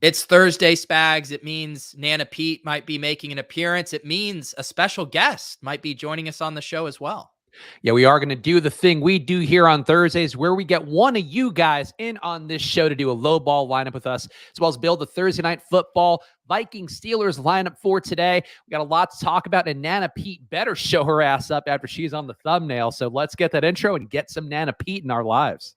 It's Thursday, Spags. It means Nana Pete might be making an appearance. It means a special guest might be joining us on the show as well. Yeah, we are going to do the thing we do here on Thursdays where we get one of you guys in on this show to do a low ball lineup with us, as well as build the Thursday night football Vikings Steelers lineup for today. We got a lot to talk about, and Nana Pete better show her ass up after she's on the thumbnail. So let's get that intro and get some Nana Pete in our lives.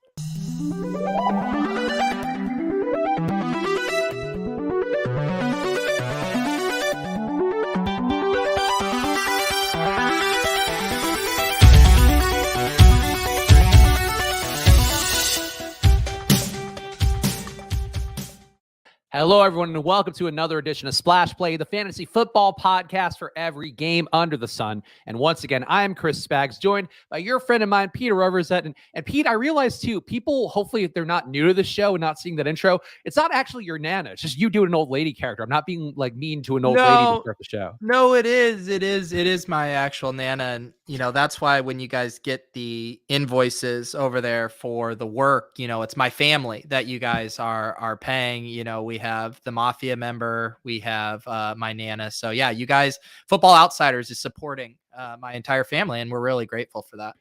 Hello, everyone, and welcome to another edition of Splash Play, the fantasy football podcast for every game under the sun. And once again, I am Chris Spags, joined by your friend of mine, Peter Overzet. And Pete, I realized too, people, hopefully, if they're not new to the show and not seeing that intro, it's not actually your Nana. It's just you doing an old lady character. I'm not being like mean to an old lady to start the show. No, it is my actual Nana. And, that's why when you guys get the invoices over there for the work, it's my family that you guys are paying. We have the Mafia member, we have my Nana. So yeah, you guys, Football Outsiders is supporting my entire family, and we're really grateful for that.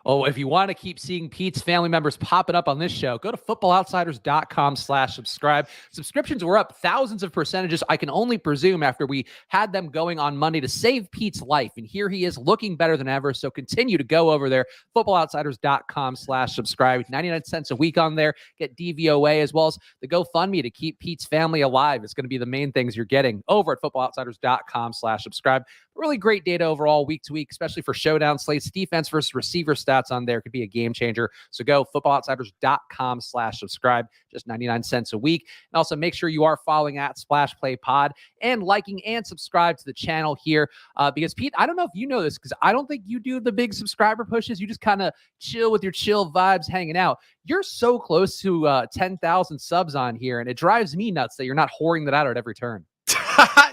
Oh, if you want to keep seeing Pete's family members popping up on this show, go to footballoutsiders.com/subscribe. Subscriptions were up thousands of percentages. I can only presume after we had them going on Monday to save Pete's life. And here he is looking better than ever. So continue to go over there, footballoutsiders.com/subscribe. 99 cents a week on there. Get DVOA as well as the GoFundMe to keep Pete's family alive. It's going to be the main things you're getting over at footballoutsiders.com/subscribe. Really great data overall week to week, especially for showdown slates, defense versus receiver stats on there could be a game changer. So go footballoutsiders.com/subscribe, just 99 cents a week. And also make sure you are following at Splash Play Pod and liking and subscribe to the channel here. Because Pete, I don't know if you know this, because I don't think you do the big subscriber pushes. You just kind of chill with your chill vibes hanging out. You're so close to 10,000 subs on here, and it drives me nuts that you're not whoring that out at every turn.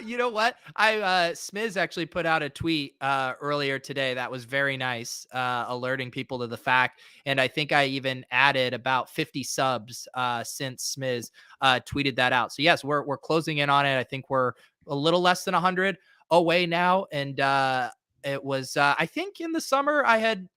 You know what? Smiz actually put out a tweet earlier today that was very nice, alerting people to the fact. And I think I even added about 50 subs since Smiz tweeted that out. So yes, we're closing in on it. I think we're a little less than 100 away now. And it was, I think in the summer I had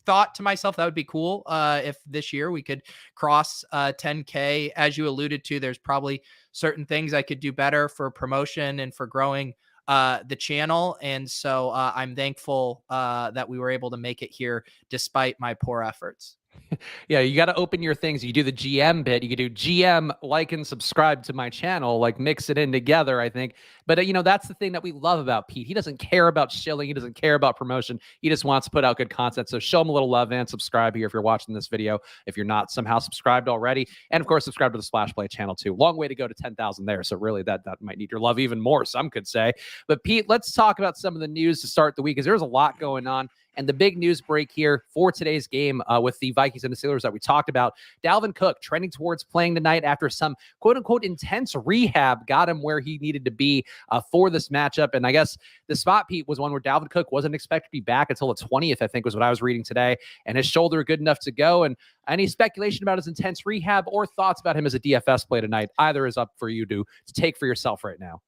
thought to myself that would be cool if this year we could cross 10K. As you alluded to, there's probably certain things I could do better for promotion and for growing the channel. And so I'm thankful that we were able to make it here despite my poor efforts. Yeah, you got to open your things. You do the GM bit. You could do GM, like, and subscribe to my channel, like mix it in together, I think. But, that's the thing that we love about Pete. He doesn't care about shilling. He doesn't care about promotion. He just wants to put out good content. So show him a little love and subscribe here if you're watching this video, if you're not somehow subscribed already. And, of course, subscribe to the Splash Play channel, too. Long way to go to 10,000 there. So really, that might need your love even more, some could say. But, Pete, let's talk about some of the news to start the week, because there's a lot going on. And the big news break here for today's game with the Vikings and the Steelers that we talked about, Dalvin Cook trending towards playing tonight after some quote-unquote intense rehab got him where he needed to be for this matchup. And I guess the spot, Pete, was one where Dalvin Cook wasn't expected to be back until the 20th, I think was what I was reading today. And his shoulder good enough to go. And any speculation about his intense rehab or thoughts about him as a DFS play tonight, either is up for you to take for yourself right now.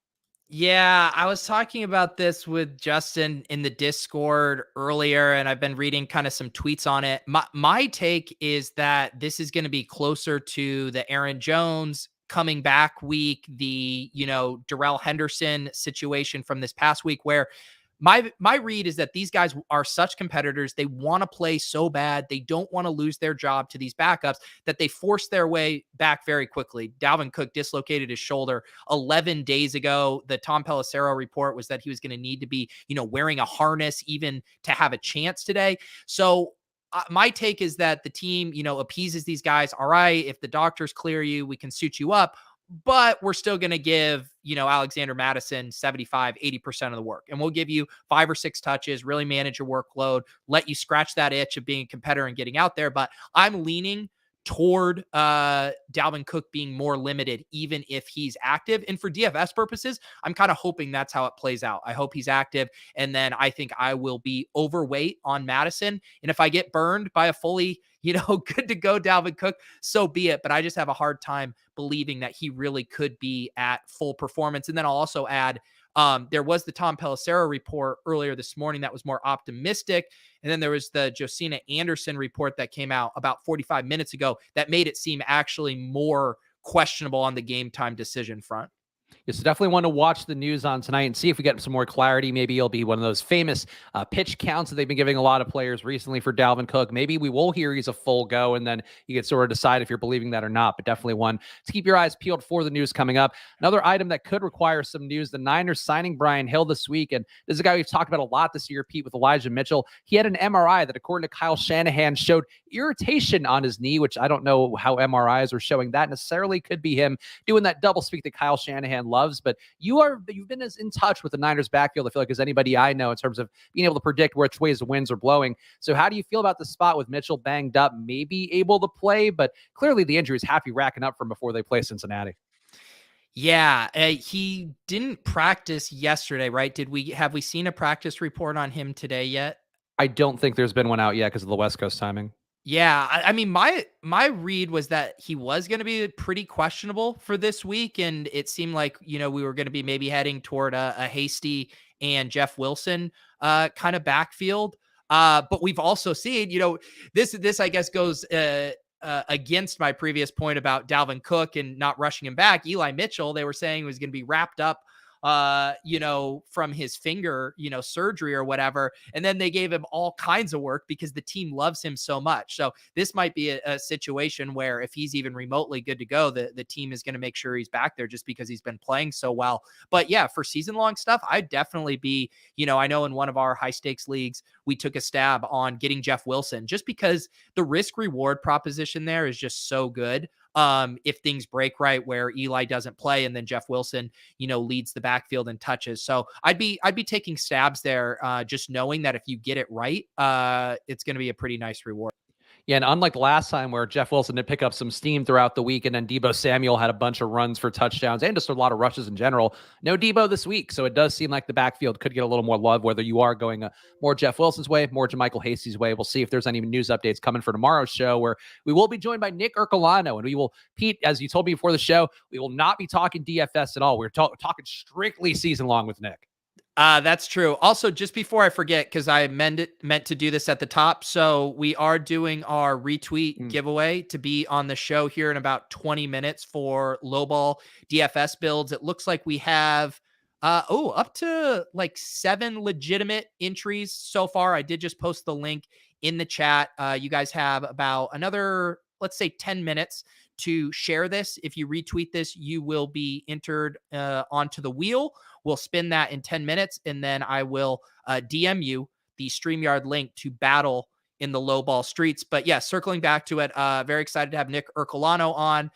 Yeah, I was talking about this with Justin in the Discord earlier, and I've been reading kind of some tweets on it. My take is that this is going to be closer to the Aaron Jones coming back week, the, Darrell Henderson situation from this past week, where my read is that these guys are such competitors. They want to play so bad. They don't want to lose their job to these backups that they force their way back very quickly. Dalvin Cook dislocated his shoulder 11 days ago. The Tom Pelissero report was that he was going to need to be, wearing a harness even to have a chance today. So my take is that the team, appeases these guys. All right, if the doctors clear you, we can suit you up. But we're still going to give, Alexander Mattison 75, 80% of the work. And we'll give you 5 or 6 touches, really manage your workload, let you scratch that itch of being a competitor and getting out there. But I'm leaning toward Dalvin Cook being more limited, even if he's active. And for DFS purposes, I'm kind of hoping that's how it plays out. I hope he's active. And then I think I will be overweight on Madison. And if I get burned by a fully, good to go Dalvin Cook, so be it. But I just have a hard time believing that he really could be at full performance. And then I'll also add, there was the Tom Pelissero report earlier this morning that was more optimistic. And then there was the Josina Anderson report that came out about 45 minutes ago that made it seem actually more questionable on the game time decision front. Yes, definitely want to watch the news on tonight and see if we get some more clarity. Maybe it'll be one of those famous pitch counts that they've been giving a lot of players recently for Dalvin Cook. Maybe we will hear he's a full go, and then you can sort of decide if you're believing that or not. But definitely one to keep your eyes peeled for the news coming up. Another item that could require some news, the Niners signing Brian Hill this week. And this is a guy we've talked about a lot this year, Pete, with Elijah Mitchell. He had an MRI that, according to Kyle Shanahan, showed irritation on his knee, which I don't know how MRIs are showing that necessarily. Could be him doing that double speak that Kyle Shanahan loves. But you've been as in touch with the Niners backfield, I feel like, as anybody I know in terms of being able to predict which ways the winds are blowing. So how do you feel about the spot with Mitchell banged up, maybe able to play, but clearly the injuries have to be racking up from before they play Cincinnati? Yeah, he didn't practice yesterday, right? Have we seen a practice report on him today yet? I don't think there's been one out yet because of the West Coast timing. Yeah, I mean, my read was that he was going to be pretty questionable for this week, and it seemed like we were going to be maybe heading toward a Hasty and Jeff Wilson kind of backfield. But we've also seen, this I guess goes against my previous point about Dalvin Cook and not rushing him back. Eli Mitchell, they were saying was going to be wrapped up from his finger, surgery or whatever. And then they gave him all kinds of work because the team loves him so much. So this might be a situation where if he's even remotely good to go, the team is going to make sure he's back there just because he's been playing so well. But yeah, for season long stuff, I'd definitely be, I know in one of our high stakes leagues, we took a stab on getting Jeff Wilson just because the risk reward proposition there is just so good. If things break right where Eli doesn't play and then Jeff Wilson, leads the backfield and touches. So I'd be taking stabs there, just knowing that if you get it right, it's going to be a pretty nice reward. Yeah, and unlike last time where Jeff Wilson did pick up some steam throughout the week, and then Deebo Samuel had a bunch of runs for touchdowns and just a lot of rushes in general, no Deebo this week. So it does seem like the backfield could get a little more love, whether you are going more Jeff Wilson's way, more JaMychal Hasty's way. We'll see if there's any news updates coming for tomorrow's show, where we will be joined by Nick Ercolano, and we will, Pete, as you told me before the show, we will not be talking DFS at all. We're talking strictly season long with Nick. That's true. Also, just before I forget, because I meant to do this at the top. So we are doing our retweet giveaway to be on the show here in about 20 minutes for lowball DFS builds. It looks like we have up to like 7 legitimate entries so far. I did just post the link in the chat. You guys have about another, let's say, 10 minutes to share this. If you retweet this, you will be entered onto the wheel. We'll spin that in 10 minutes, and then I will DM you the StreamYard link to battle in the low ball streets. But yeah, circling back to it, very excited to have Nick Ercolano on.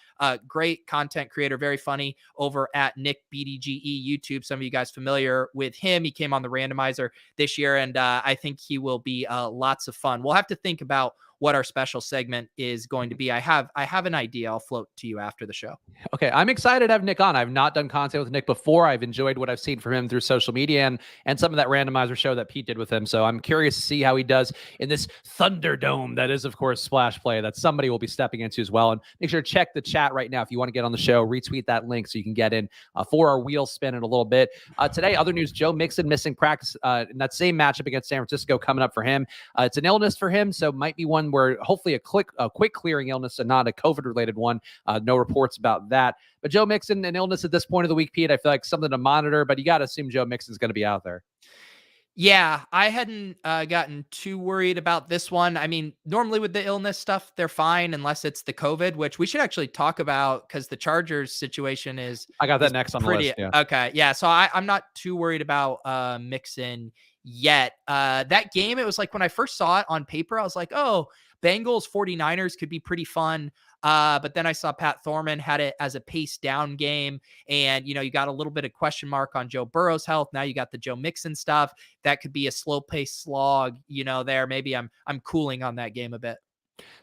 Great content creator, very funny over at Nick BDGE YouTube. Some of you guys familiar with him. He came on the randomizer this year, and I think he will be lots of fun. We'll have to think about what our special segment is going to be. I have an idea. I'll float to you after the show. Okay. I'm excited to have Nick on. I've not done content with Nick before. I've enjoyed what I've seen from him through social media and some of that randomizer show that Pete did with him. So I'm curious to see how he does in this Thunderdome that is, of course, Splash Play that somebody will be stepping into as well. And make sure to check the chat right now if you want to get on the show. Retweet that link so you can get in for our wheel spin in a little bit. Today, other news, Joe Mixon missing practice in that same matchup against San Francisco coming up for him. It's an illness for him, so might be one where hopefully a quick clearing illness and not a COVID-related one. No reports about that. But Joe Mixon, an illness at this point of the week, Pete, I feel like something to monitor, but you got to assume Joe Mixon's going to be out there. Yeah, I hadn't gotten too worried about this one. I mean, normally with the illness stuff, they're fine unless it's the COVID, which we should actually talk about because the Chargers situation is. I got that next on the list. Yeah. Okay. Yeah. So I'm not too worried about Mixon yet. That game, it was like when I first saw it on paper, I was like, oh, Bengals 49ers could be pretty fun. But then I saw Pat Thorman had it as a pace down game. And, you got a little bit of question mark on Joe Burrow's health. Now you got the Joe Mixon stuff. That could be a slow pace slog, there. Maybe I'm cooling on that game a bit.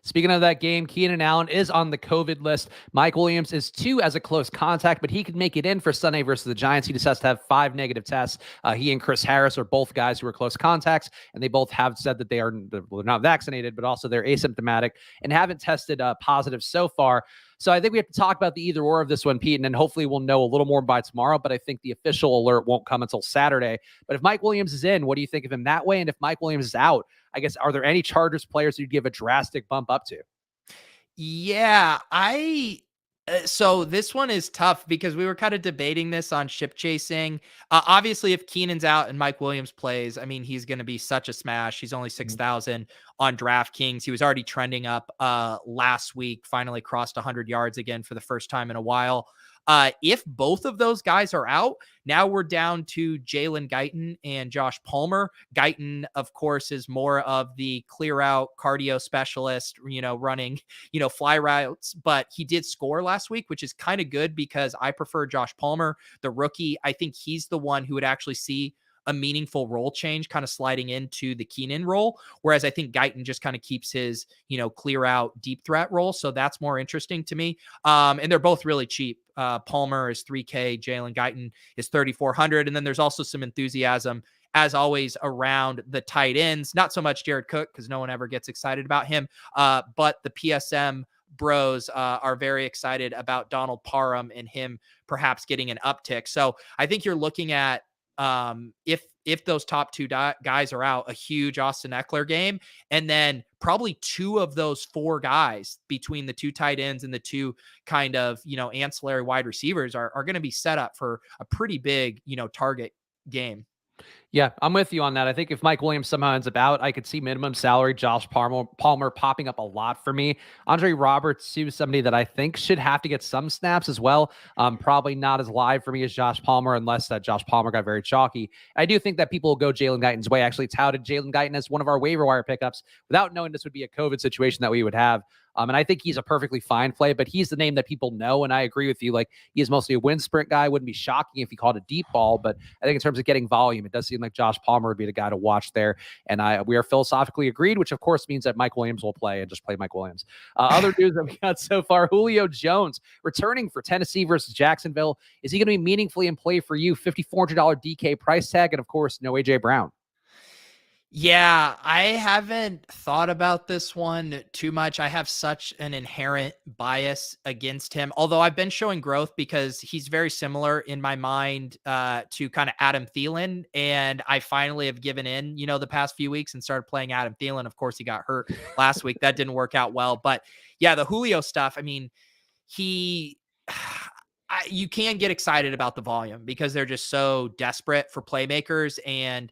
Speaking of that game, Keenan Allen is on the COVID list. Mike Williams is 2 as a close contact, but he could make it in for Sunday versus the Giants. He just has to have 5 negative tests. He and Chris Harris are both guys who are close contacts, and they both have said that they're not vaccinated, but also they're asymptomatic and haven't tested positive so far. So I think we have to talk about the either or of this one, Pete, and then hopefully we'll know a little more by tomorrow. But I think the official alert won't come until Saturday. But if Mike Williams is in, what do you think of him that way? And if Mike Williams is out, I guess, are there any Chargers players you'd give a drastic bump up to? Yeah, so this one is tough because we were kind of debating this on ship chasing. Obviously, if Keenan's out and Mike Williams plays, I mean, he's going to be such a smash. He's only 6,000 on DraftKings. He was already trending up last week, finally crossed 100 yards again for the first time in a while. If both of those guys are out, now we're down to Jalen, Guyton, and Josh Palmer. Guyton, of course, is more of the clear out cardio specialist, running, fly routes, but he did score last week, which is kind of good because I prefer Josh Palmer, the rookie. I think he's the one who would actually see a meaningful role change kind of sliding into the Keenan role. Whereas I think Guyton just kind of keeps his, clear out deep threat role. So that's more interesting to me. And they're both really cheap. Palmer is 3K, Jalen Guyton is 3,400. And then there's also some enthusiasm, as always, around the tight ends. Not so much Jared Cook because no one ever gets excited about him. But the PSM bros are very excited about Donald Parham and him perhaps getting an uptick. So I think you're looking at, if those top two guys are out, a huge Austin Eckler game, and then probably 2 of those 4 guys between the 2 tight ends and the 2 kind of, ancillary wide receivers are going to be set up for a pretty big, target game. Yeah, I'm with you on that. I think if Mike Williams somehow ends up out, I could see minimum salary Josh Palmer popping up a lot for me. Andre Roberts, too, somebody that I think should have to get some snaps as well. Probably not as live for me as Josh Palmer, unless that Josh Palmer got very chalky. I do think that people will go Jalen Guyton's way. Actually, touted Jalen Guyton as one of our waiver wire pickups without knowing this would be a COVID situation that we would have. And I think he's a perfectly fine play, but he's the name that people know. And I agree with you. Like, he is mostly a wind sprint guy. Wouldn't be shocking if he called a deep ball, but I think in terms of getting volume, it does seem like Josh Palmer would be the guy to watch there. And we are philosophically agreed, which of course means that Mike Williams will play and just play Mike Williams. Other news that we got so far, Julio Jones returning for Tennessee versus Jacksonville. Is he going to be meaningfully in play for you? $5,400 DK price tag. And of course, no AJ Brown. Yeah, I haven't thought about this one too much. I have such an inherent bias against him, although I've been showing growth because he's very similar in my mind to kind of Adam Thielen. And I finally have given in, the past few weeks and started playing Adam Thielen. Of course, he got hurt last week. That didn't work out well. But yeah, the Julio stuff, I mean, you can get excited about the volume because they're just so desperate for playmakers. And,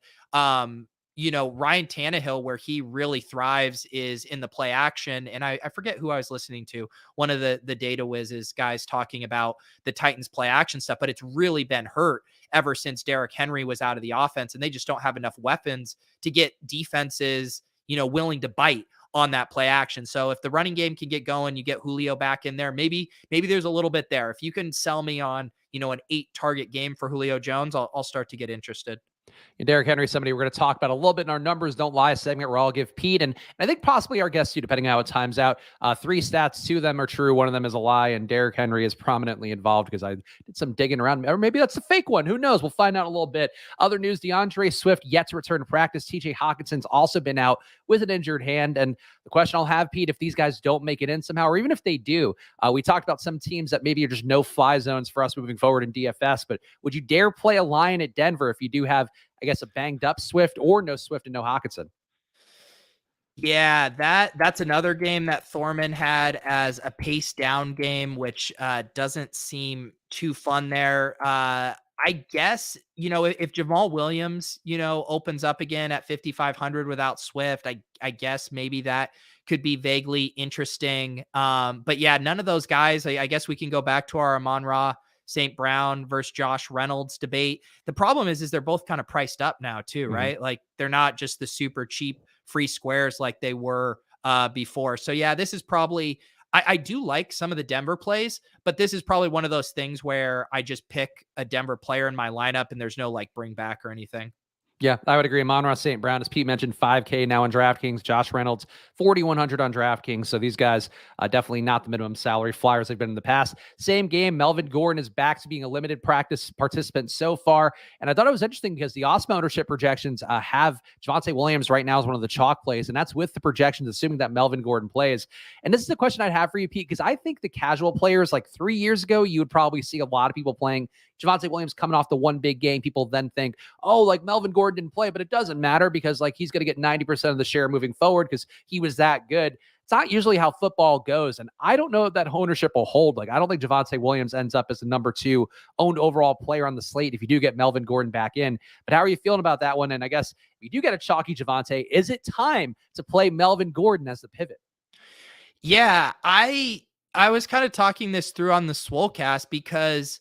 Ryan Tannehill, where he really thrives is in the play action. And I forget who I was listening to, one of the data whizzes guys talking about the Titans play action stuff, but it's really been hurt ever since Derrick Henry was out of the offense. And they just don't have enough weapons to get defenses, willing to bite on that play action. So if the running game can get going, you get Julio back in there. Maybe there's a little bit there. If you can sell me on, an 8 target game for Julio Jones, I'll start to get interested. And Derrick Henry, somebody we're going to talk about a little bit in our numbers don't lie segment where I'll give Pete and I think possibly our guests too, depending on how it times out. 3 stats, 2 of them are true, 1 of them is a lie, and Derrick Henry is prominently involved because I did some digging around, or maybe that's a fake one. Who knows? We'll find out a little bit. Other news: DeAndre Swift yet to return to practice. TJ Hawkinson's also been out with an injured hand. And the question I'll have, Pete, if these guys don't make it in somehow, or even if they do, we talked about some teams that maybe are just no-fly zones for us moving forward in DFS. But would you dare play a line at Denver if you do have, I guess, a banged up Swift or no Swift and no Hawkinson? Yeah, that's another game that Thorman had as a pace down game, which doesn't seem too fun there. I guess, if Jamal Williams, opens up again at 5,500 without Swift, I guess maybe that could be vaguely interesting. But yeah, none of those guys, I guess we can go back to our Amon-Ra St. Brown versus Josh Reynolds debate. The problem is they're both kind of priced up now too, right? Like they're not just the super cheap free squares like they were before. So yeah, this is probably, I do like some of the Denver plays, but this is probably one of those things where I just pick a Denver player in my lineup and there's no like bring back or anything. Yeah, I would agree. Amon-Ra St. Brown, as Pete mentioned, 5K now on DraftKings. Josh Reynolds, 4,100 on DraftKings. So these guys, definitely not the minimum salary flyers they've been in the past. Same game, Melvin Gordon is back to being a limited practice participant so far. And I thought it was interesting because the Awesome ownership projections have Javonte Williams right now as one of the chalk plays. And that's with the projections, assuming that Melvin Gordon plays. And this is a question I'd have for you, Pete, because I think the casual players like 3 years ago, you would probably see a lot of people playing Javonte Williams coming off the one big game. People then think, oh, like Melvin Gordon didn't play, but it doesn't matter because like he's going to get 90% of the share moving forward because he was that good. It's not usually how football goes. And I don't know if that ownership will hold. Like, I don't think Javonte Williams ends up as the number 2 owned overall player on the slate if you do get Melvin Gordon back in. But how are you feeling about that one? And I guess if you do get a chalky Javonte, is it time to play Melvin Gordon as the pivot? Yeah, I was kind of talking this through on the Swolecast because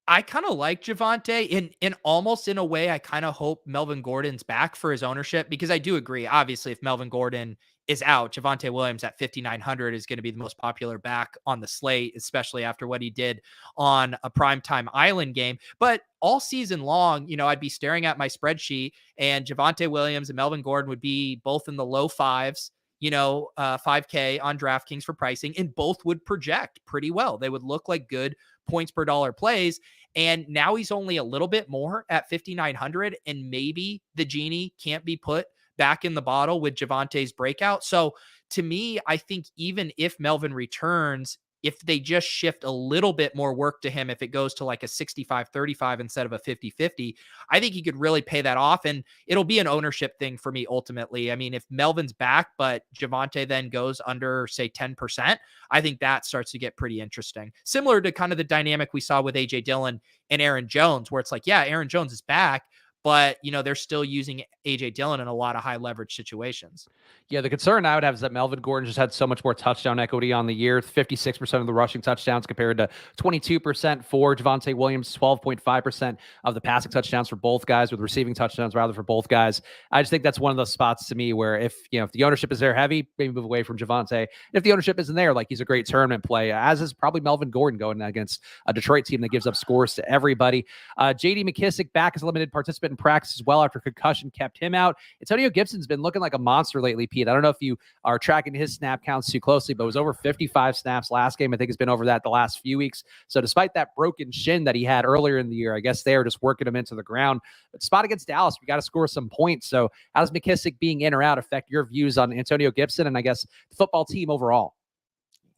I kind of like Javonte in almost in a way. I kind of hope Melvin Gordon's back for his ownership because I do agree. Obviously, if Melvin Gordon is out, Javonte Williams at 5,900 is going to be the most popular back on the slate, especially after what he did on a primetime Island game. But all season long, I'd be staring at my spreadsheet and Javonte Williams and Melvin Gordon would be both in the low fives. 5K on DraftKings for pricing, and both would project pretty well. They would look like good points per dollar plays. And now he's only a little bit more at 5,900. And maybe the genie can't be put back in the bottle with Javonte's breakout. So to me, I think even if Melvin returns, if they just shift a little bit more work to him, if it goes to like a 65-35 instead of a 50-50, I think he could really pay that off. And it'll be an ownership thing for me ultimately. I mean, if Melvin's back, but Javonte then goes under, say, 10%, I think that starts to get pretty interesting. Similar to kind of the dynamic we saw with AJ Dillon and Aaron Jones, where it's like, yeah, Aaron Jones is back, but they're still using AJ Dillon in a lot of high leverage situations. Yeah, the concern I would have is that Melvin Gordon just had so much more touchdown equity on the year, 56% of the rushing touchdowns compared to 22% for Javonte Williams, 12.5% of the passing touchdowns for both guys, with receiving touchdowns rather for both guys. I just think that's one of those spots to me where if the ownership is there heavy, maybe move away from Javonte. If the ownership isn't there, like he's a great tournament play, as is probably Melvin Gordon going against a Detroit team that gives up scores to everybody. JD McKissic back as a limited participant in practice as well after concussion kept him out. Antonio Gibson's been looking like a monster lately, Pete. I don't know if you are tracking his snap counts too closely, but it was over 55 snaps last game. I think it's been over that the last few weeks. So despite that broken shin that he had earlier in the year, I guess they're just working him into the ground. But spot against Dallas, we got to score some points. So how does McKissic being in or out affect your views on Antonio Gibson and I guess the football team overall?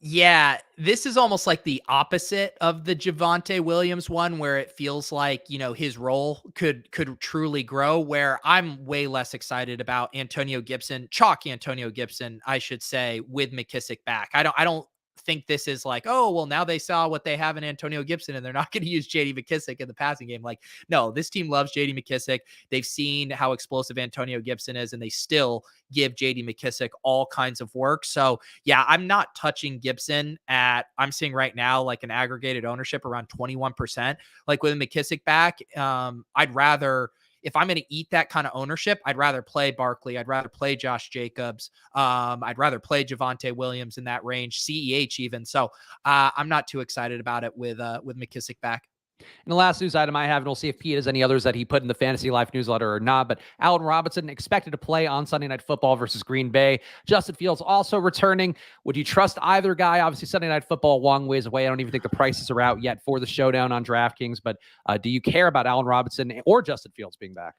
Yeah, this is almost like the opposite of the Javonte Williams one, where it feels like, his role could truly grow, where I'm way less excited about Antonio Gibson, chalk Antonio Gibson, I should say, with McKissic back. I don't think this is like, oh, well, now they saw what they have in Antonio Gibson and they're not going to use JD McKissic in the passing game. Like, no, this team loves JD McKissic. They've seen how explosive Antonio Gibson is, and they still give JD McKissic all kinds of work. So yeah, I'm not touching Gibson I'm seeing right now, like an aggregated ownership around 21%. Like with McKissic back, I'd rather, if I'm going to eat that kind of ownership, I'd rather play Barkley. I'd rather play Josh Jacobs. I'd rather play Javonte Williams in that range, CEH even. So I'm not too excited about it with McKissic back. And the last news item I have, and we'll see if Pete has any others that he put in the Fantasy Life newsletter or not, but Allen Robinson expected to play on Sunday Night Football versus Green Bay. Justin Fields also returning. Would you trust either guy? Obviously, Sunday Night Football a long ways away. I don't even think the prices are out yet for the showdown on DraftKings, but do you care about Allen Robinson or Justin Fields being back?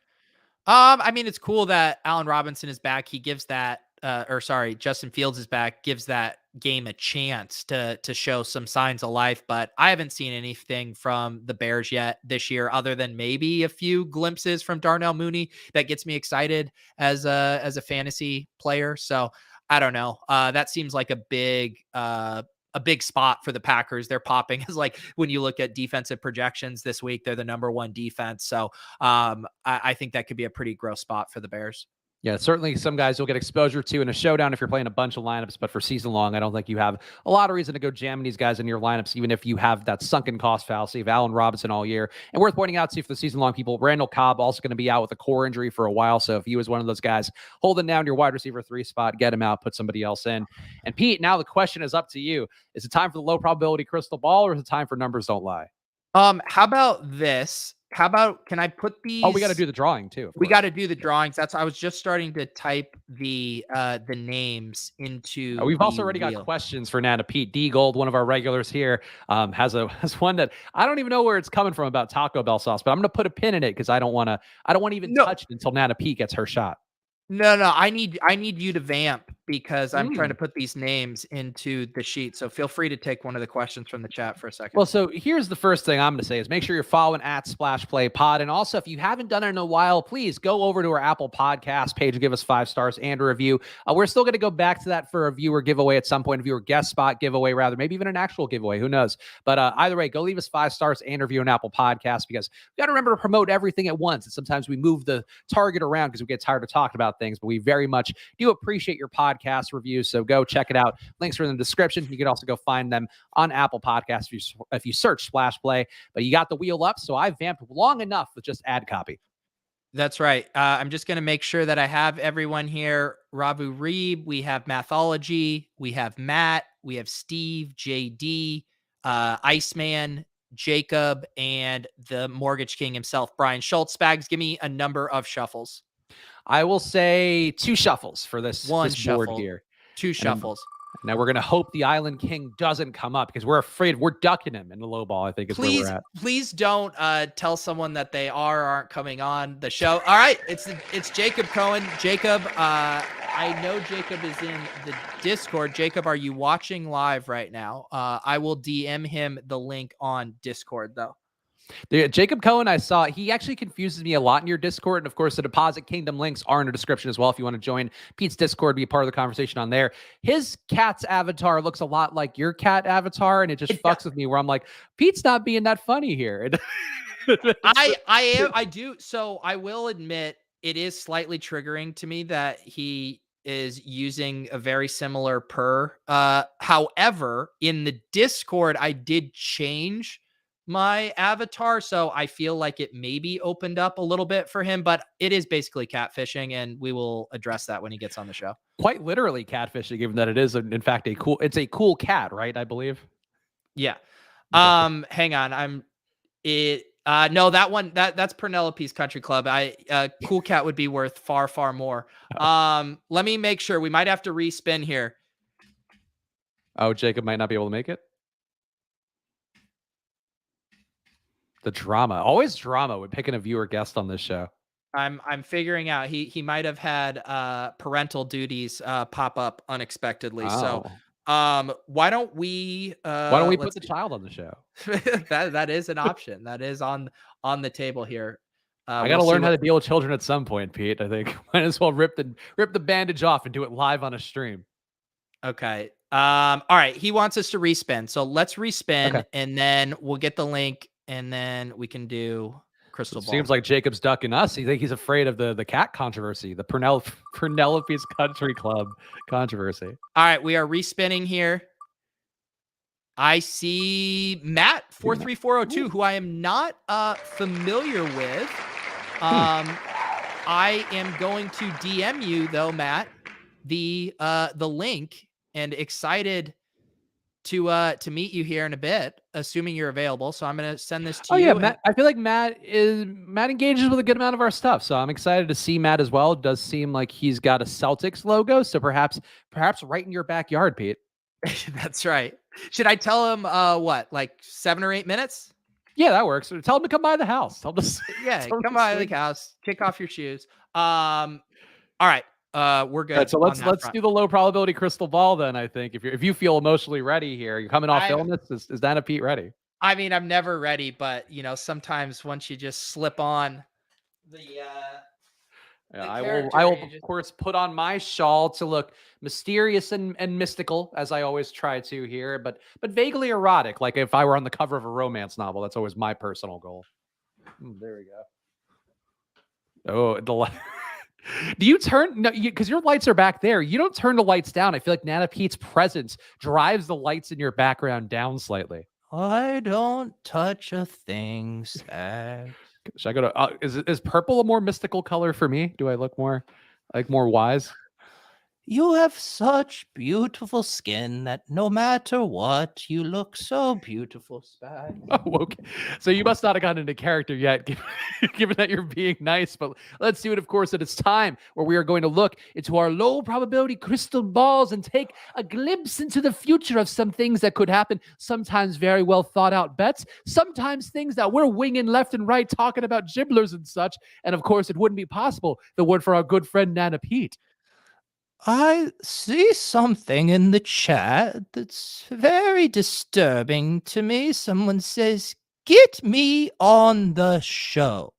I mean, it's cool that Allen Robinson is back. He gives that, Justin Fields is back, gives that game a chance to show some signs of life. But I haven't seen anything from the Bears yet this year, other than maybe a few glimpses from Darnell Mooney that gets me excited as a fantasy player. So I don't know. That seems like a big spot for the Packers. They're popping as, like, when you look at defensive projections this week, they're the number one defense. So I think that could be a pretty gross spot for the Bears. Yeah, certainly some guys you'll get exposure to in a showdown if you're playing a bunch of lineups, but for season long, I don't think you have a lot of reason to go jamming these guys in your lineups, even if you have that sunken cost fallacy of Allen Robinson all year. And worth pointing out, too, for the season long people, Randall Cobb also going to be out with a core injury for a while. So if he was one of those guys holding down your wide receiver 3 spot, get him out, put somebody else in. And Pete, now the question is up to you. Is it time for the low probability crystal ball, or is it time for numbers don't lie? How about this? how about, can I put these? Oh, we got to do the drawing too. We got to do the drawings. I was just starting to type the names into We've also the already got wheel. questions for Nana Pete. D Gold, one of our regulars here, has one that I don't even know where it's coming from about Taco Bell sauce, but I'm going to put a pin in it because I don't want to even touch it until Nana Pete gets her shot. No, I need you to vamp because I'm trying to put these names into the sheet. So feel free to take one of the questions from the chat for a second. Well, so here's the first thing I'm going to say is make sure you're following at Splash Play Pod. And also, if you haven't done it in a while, please go over to our Apple Podcast page and give us 5 stars and a review. We're still going to go back to that for a viewer giveaway at some point, a viewer guest spot giveaway, rather, maybe even an actual giveaway. Who knows? But either way, go leave us 5 stars and a review on Apple Podcasts because we got to remember to promote everything at once. And sometimes we move the target around because we get tired of talking about things, but we very much do appreciate your podcast reviews. So go check it out. Links are in the description. You can also go find them on Apple Podcasts if you search Splash Play. But you got the wheel up, so I vamped long enough with just ad copy. That's right. I'm just going to make sure that I have everyone here. Ravu Reeb, we have Mathology, we have Matt, we have Steve, JD, Iceman, Jacob, and the Mortgage King himself, Brian Schultz. Spags, give me a number of shuffles. I will say 2 shuffles for this board here. 2 shuffles. Now we're going to hope the Island King doesn't come up because we're afraid we're ducking him in the low ball, I think is where we're at. Please don't tell someone that they are or aren't coming on the show. All right, it's Jacob Cohen. Jacob, I know Jacob is in the Discord. Jacob, are you watching live right now? I will DM him the link on Discord, though. Jacob Cohen, I saw, he actually confuses me a lot in your Discord. And of course, the Deposit Kingdom links are in the description as well. If you want to join Pete's Discord, be a part of the conversation on there. His cat's avatar looks a lot like your cat avatar. And it just fucks with me where I'm like, Pete's not being that funny here. I do. So I will admit it is slightly triggering to me that he is using a very similar purr. However, in the Discord, I did change my avatar, so I feel like it maybe opened up a little bit for him, but it is basically catfishing, and we will address that when he gets on the show. Quite literally catfishing, given that it is in fact it's a cool cat, right? I believe. Yeah. Hang on. No, that one that's Penelope's Country Club. Cool cat would be worth far, far more. Let me make sure. We might have to respin here. Oh, Jacob might not be able to make it. The drama, always drama with picking a viewer guest on this show. I'm figuring out he might have had parental duties pop up unexpectedly. So why don't we put the child on the show? that is an option. That is on the table here. I got to learn how to deal with children at some point, Pete. I think might as well rip the bandage off and do it live on a stream. Okay. All right. He wants us to respin. So let's respin and then we'll get the link. And then we can do crystal ball. Seems like Jacob's ducking us. You think he's afraid of the cat controversy, the Penelope's Country Club controversy. All right, we are respinning here. I see Matt 43402, who I am not familiar with. I am going to DM you though, Matt, the link, and excited to meet you here in a bit, assuming you're available. So I'm going to send this to you. Oh yeah, Matt, I feel like Matt engages with a good amount of our stuff. So I'm excited to see Matt as well. It does seem like he's got a Celtics logo. So perhaps right in your backyard, Pete. That's right. Should I tell him like 7 or 8 minutes? Yeah, that works. Tell him to come by the house. Come by the house, kick off your shoes. All right. We're good. Right, so let's do the low probability crystal ball then. I think if you feel emotionally ready here, you're coming off illness. Is Nana Pete ready? I mean, I'm never ready, but sometimes once you just slip on the I will of course put on my shawl to look mysterious and mystical, as I always try to here, but vaguely erotic, like if I were on the cover of a romance novel. That's always my personal goal. There we go. Oh, do you turn because your lights are back there? You don't turn the lights down. I feel like Nana Pete's presence drives the lights in your background down slightly. I don't touch a thing, Spags. Should I go to? Is purple a more mystical color for me? Do I look more wise? You have such beautiful skin that no matter what, you look so beautiful, Spags. Oh, okay. So you must not have gotten into character yet, given that you're being nice. But let's do it, of course, that it's time where we are going to look into our low probability crystal balls and take a glimpse into the future of some things that could happen. Sometimes very well thought out bets, sometimes things that we're winging left and right, talking about gibblers and such. And of course, it wouldn't be possible if it weren't for our good friend Nana Pete. I see something in the chat that's very disturbing to me. Someone says, "Get me on the show."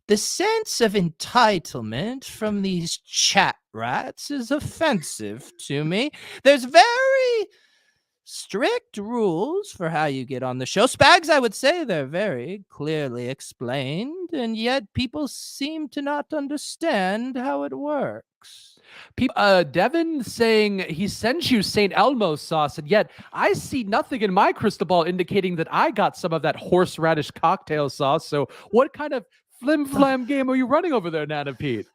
The sense of entitlement from these chat rats is offensive to me. There's very strict rules for how you get on the show. Spags, I would say they're very clearly explained, and yet people seem to not understand how it works. Devin saying he sent you St. Elmo sauce, and yet I see nothing in my crystal ball indicating that I got some of that horseradish cocktail sauce. So, what kind of flim flam game are you running over there, Nana Pete?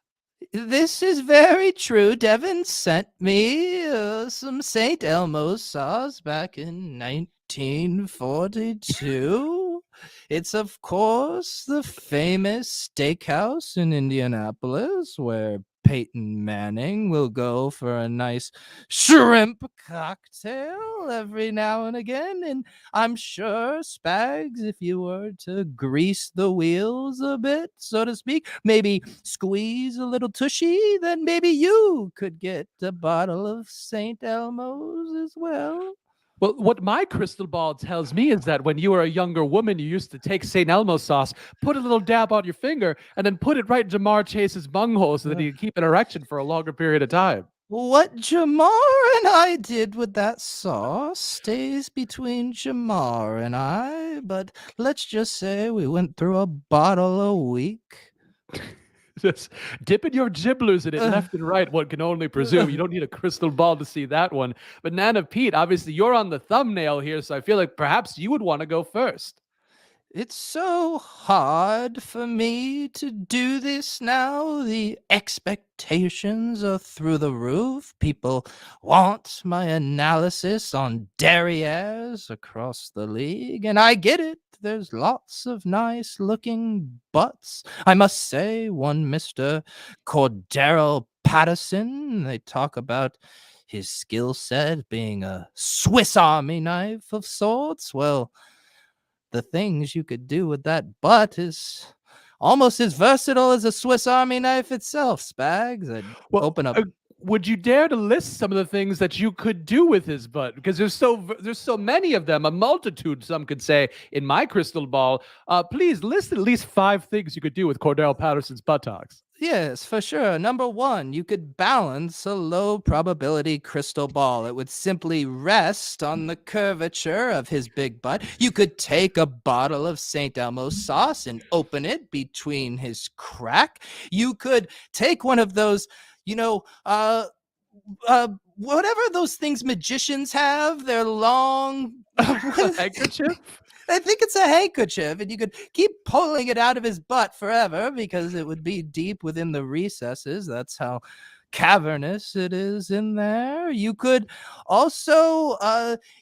This is very true. Devin sent me some St. Elmo sauce back in 1942. It's, of course, the famous steakhouse in Indianapolis where Peyton Manning will go for a nice shrimp cocktail every now and again. And I'm sure, Spags, if you were to grease the wheels a bit, so to speak, maybe squeeze a little tushy, then maybe you could get a bottle of St. Elmo's as well. Well, what my crystal ball tells me is that when you were a younger woman, you used to take St. Elmo sauce, put a little dab on your finger, and then put it right in Jamar Chase's bunghole so that he could keep an erection for a longer period of time. What Jamar and I did with that sauce stays between Jamar and I, but let's just say we went through a bottle a week. Just dipping your gibblers in it left and right, one can only presume. You don't need a crystal ball to see that one. But Nana Pete, obviously you're on the thumbnail here, so I feel like perhaps you would want to go first. It's so hard for me to do this now. The expectations are through the roof. People want my analysis on derrieres across the league, and I get it. There's lots of nice looking butts. I must say, one Mr. Cordero Patterson, they talk about his skill set being a Swiss Army knife of sorts. Well, the things you could do with that butt is almost as versatile as a Swiss Army knife itself, Spags. I'd open up. Would you dare to list some of the things that you could do with his butt? Because there's so many of them, a multitude, some could say, in my crystal ball. Please list at least 5 things you could do with Cordell Patterson's buttocks. Yes, for sure. Number one, you could balance a low probability crystal ball. It would simply rest on the curvature of his big butt. You could take a bottle of St. Elmo sauce and open it between his crack. You could take one of those, whatever those things magicians have, they're long handkerchief. I think it's a handkerchief, and you could keep pulling it out of his butt forever because it would be deep within the recesses. That's how cavernous it is in there. You could also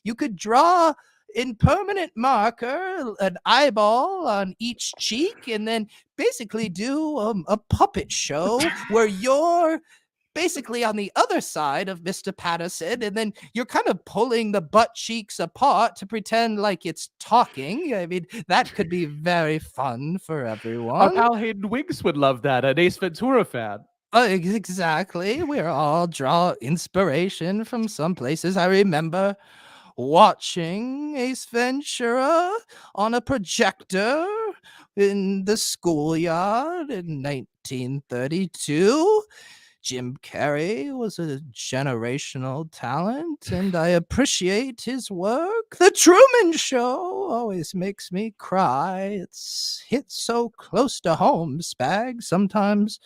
you could draw in permanent marker an eyeball on each cheek, and then basically do a puppet show where you're basically on the other side of Mr. Patterson, and then you're kind of pulling the butt cheeks apart to pretend like it's talking. I mean, that could be very fun for everyone. Our pal Hayden Wiggs would love that, an Ace Ventura fan. Exactly. We're all draw inspiration from some places. I remember watching Ace Ventura on a projector in the schoolyard in 1932. Jim Carrey was a generational talent, and I appreciate his work. The Truman Show always makes me cry. It's hit so close to home, Spag. Sometimes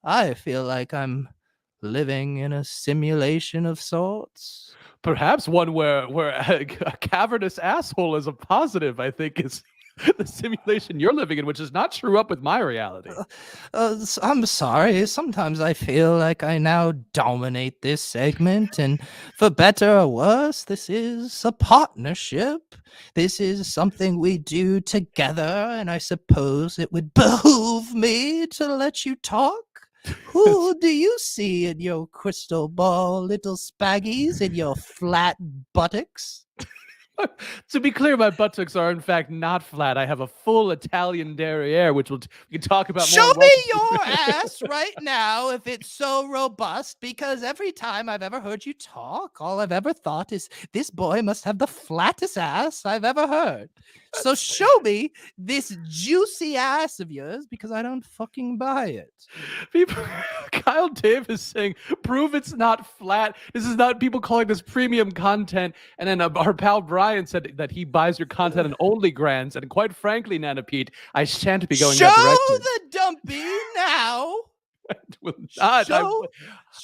I feel like I'm living in a simulation of sorts. Perhaps one where a cavernous asshole is a positive, I think is the simulation you're living in, which does not true up with my reality. I'm sorry. Sometimes I feel like I now dominate this segment, and for better or worse, this is a partnership. This is something we do together, and I suppose it would behoove me to let you talk. Who do you see in your crystal ball, little spaggies, in your flat buttocks? To be clear, my buttocks are in fact not flat. I have a full Italian derriere, which we can talk about more. Show me your ass right now if it's so robust, because every time I've ever heard you talk, all I've ever thought is this boy must have the flattest ass I've ever heard. So show me this juicy ass of yours, because I don't fucking buy it. People, Kyle Davis saying, prove it's not flat. This is not people calling this premium content. And then our pal Brian said that he buys your content in OnlyGrants. And quite frankly, Nana Pete, I shan't be going that direction. Show the dumpy now. Will not.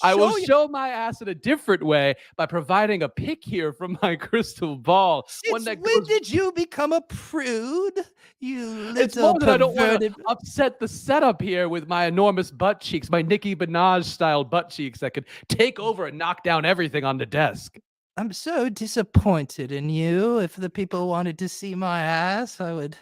I will show my ass in a different way by providing a pic here from my crystal ball. When did you become a prude? You little it's more that I don't want perverted. to upset the setup here with my enormous butt cheeks, my Nicki Minaj style butt cheeks that could take over and knock down everything on the desk. I'm so disappointed in you. If the people wanted to see my ass, I would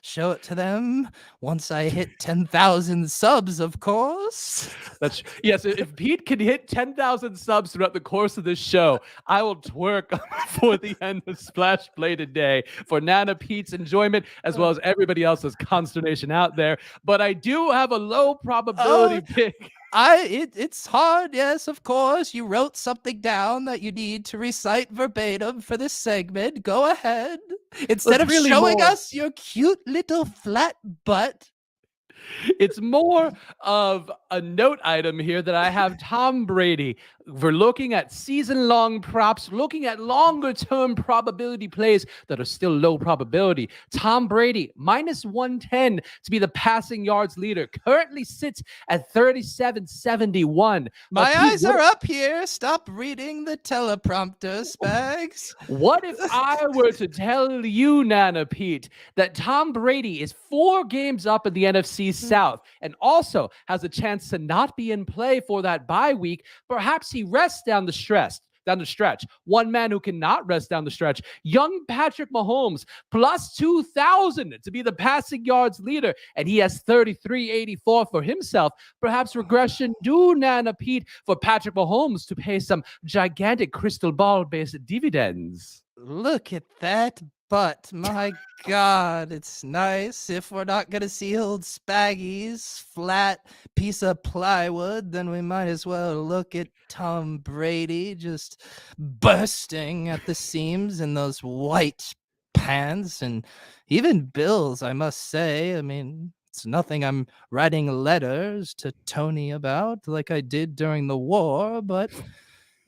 show it to them once I hit 10,000 subs, of course. That's yes. If Pete can hit 10,000 subs throughout the course of this show, I will twerk for the end of Splash Play today for Nana Pete's enjoyment as well as everybody else's consternation out there. But I do have a low probability pick. It's hard, yes, of course. You wrote something down that you need to recite verbatim for this segment. Go ahead. Instead of really showing us your cute little flat butt. It's more of a note item here that I have Tom Brady. We're looking at season-long props, looking at longer-term probability plays that are still low probability. Tom Brady, -110 to be the passing yards leader. Currently sits at 37.71. My eyes are up here. Stop reading the teleprompter, Spags. What if I were to tell you, Nana Pete, that Tom Brady is 4 games up in the NFC South and also has a chance to not be in play for that bye week? Perhaps he rests down the stretch. One man who cannot rest down the stretch, young Patrick Mahomes, +2,000 to be the passing yards leader, and he has 33.84 for himself. Perhaps regression due, Nana Pete, for Patrick Mahomes to pay some gigantic crystal ball-based dividends. Look at that butt. My God, it's nice. If we're not going to see old Spaggy's flat piece of plywood, then we might as well look at Tom Brady just bursting at the seams in those white pants, and even Bills, I must say. I mean, it's nothing I'm writing letters to Tony about like I did during the war, but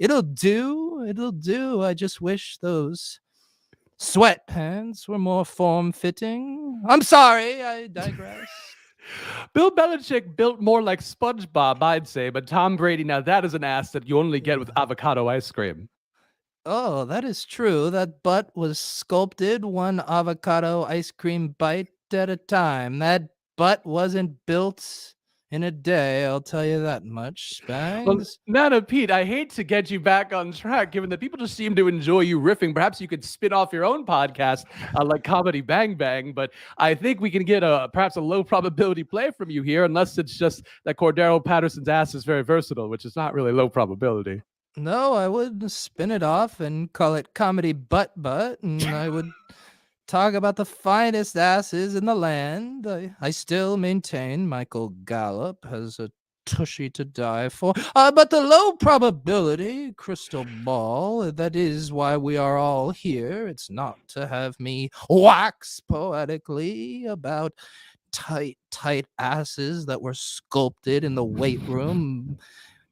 it'll do. It'll do. I just wish those sweatpants were more form-fitting. I'm sorry, I digress. Bill Belichick built more like SpongeBob, I'd say, but Tom Brady, now that is an ass that you only get with avocado ice cream. Oh, that is true. That butt was sculpted one avocado ice cream bite at a time. That butt wasn't built in a day, I'll tell you that much, Spags. Well, Nana Pete, I hate to get you back on track, given that people just seem to enjoy you riffing. Perhaps you could spin off your own podcast like Comedy Bang Bang, but I think we can get perhaps a low probability play from you here, unless it's just that Cordero Patterson's ass is very versatile, which is not really low probability. No, I would spin it off and call it Comedy Butt, and I would talk about the finest asses in the land. I still maintain Michael Gallup has a tushy to die for. But the low probability crystal ball, that is why we are all here. It's not to have me wax poetically about tight asses that were sculpted in the weight room.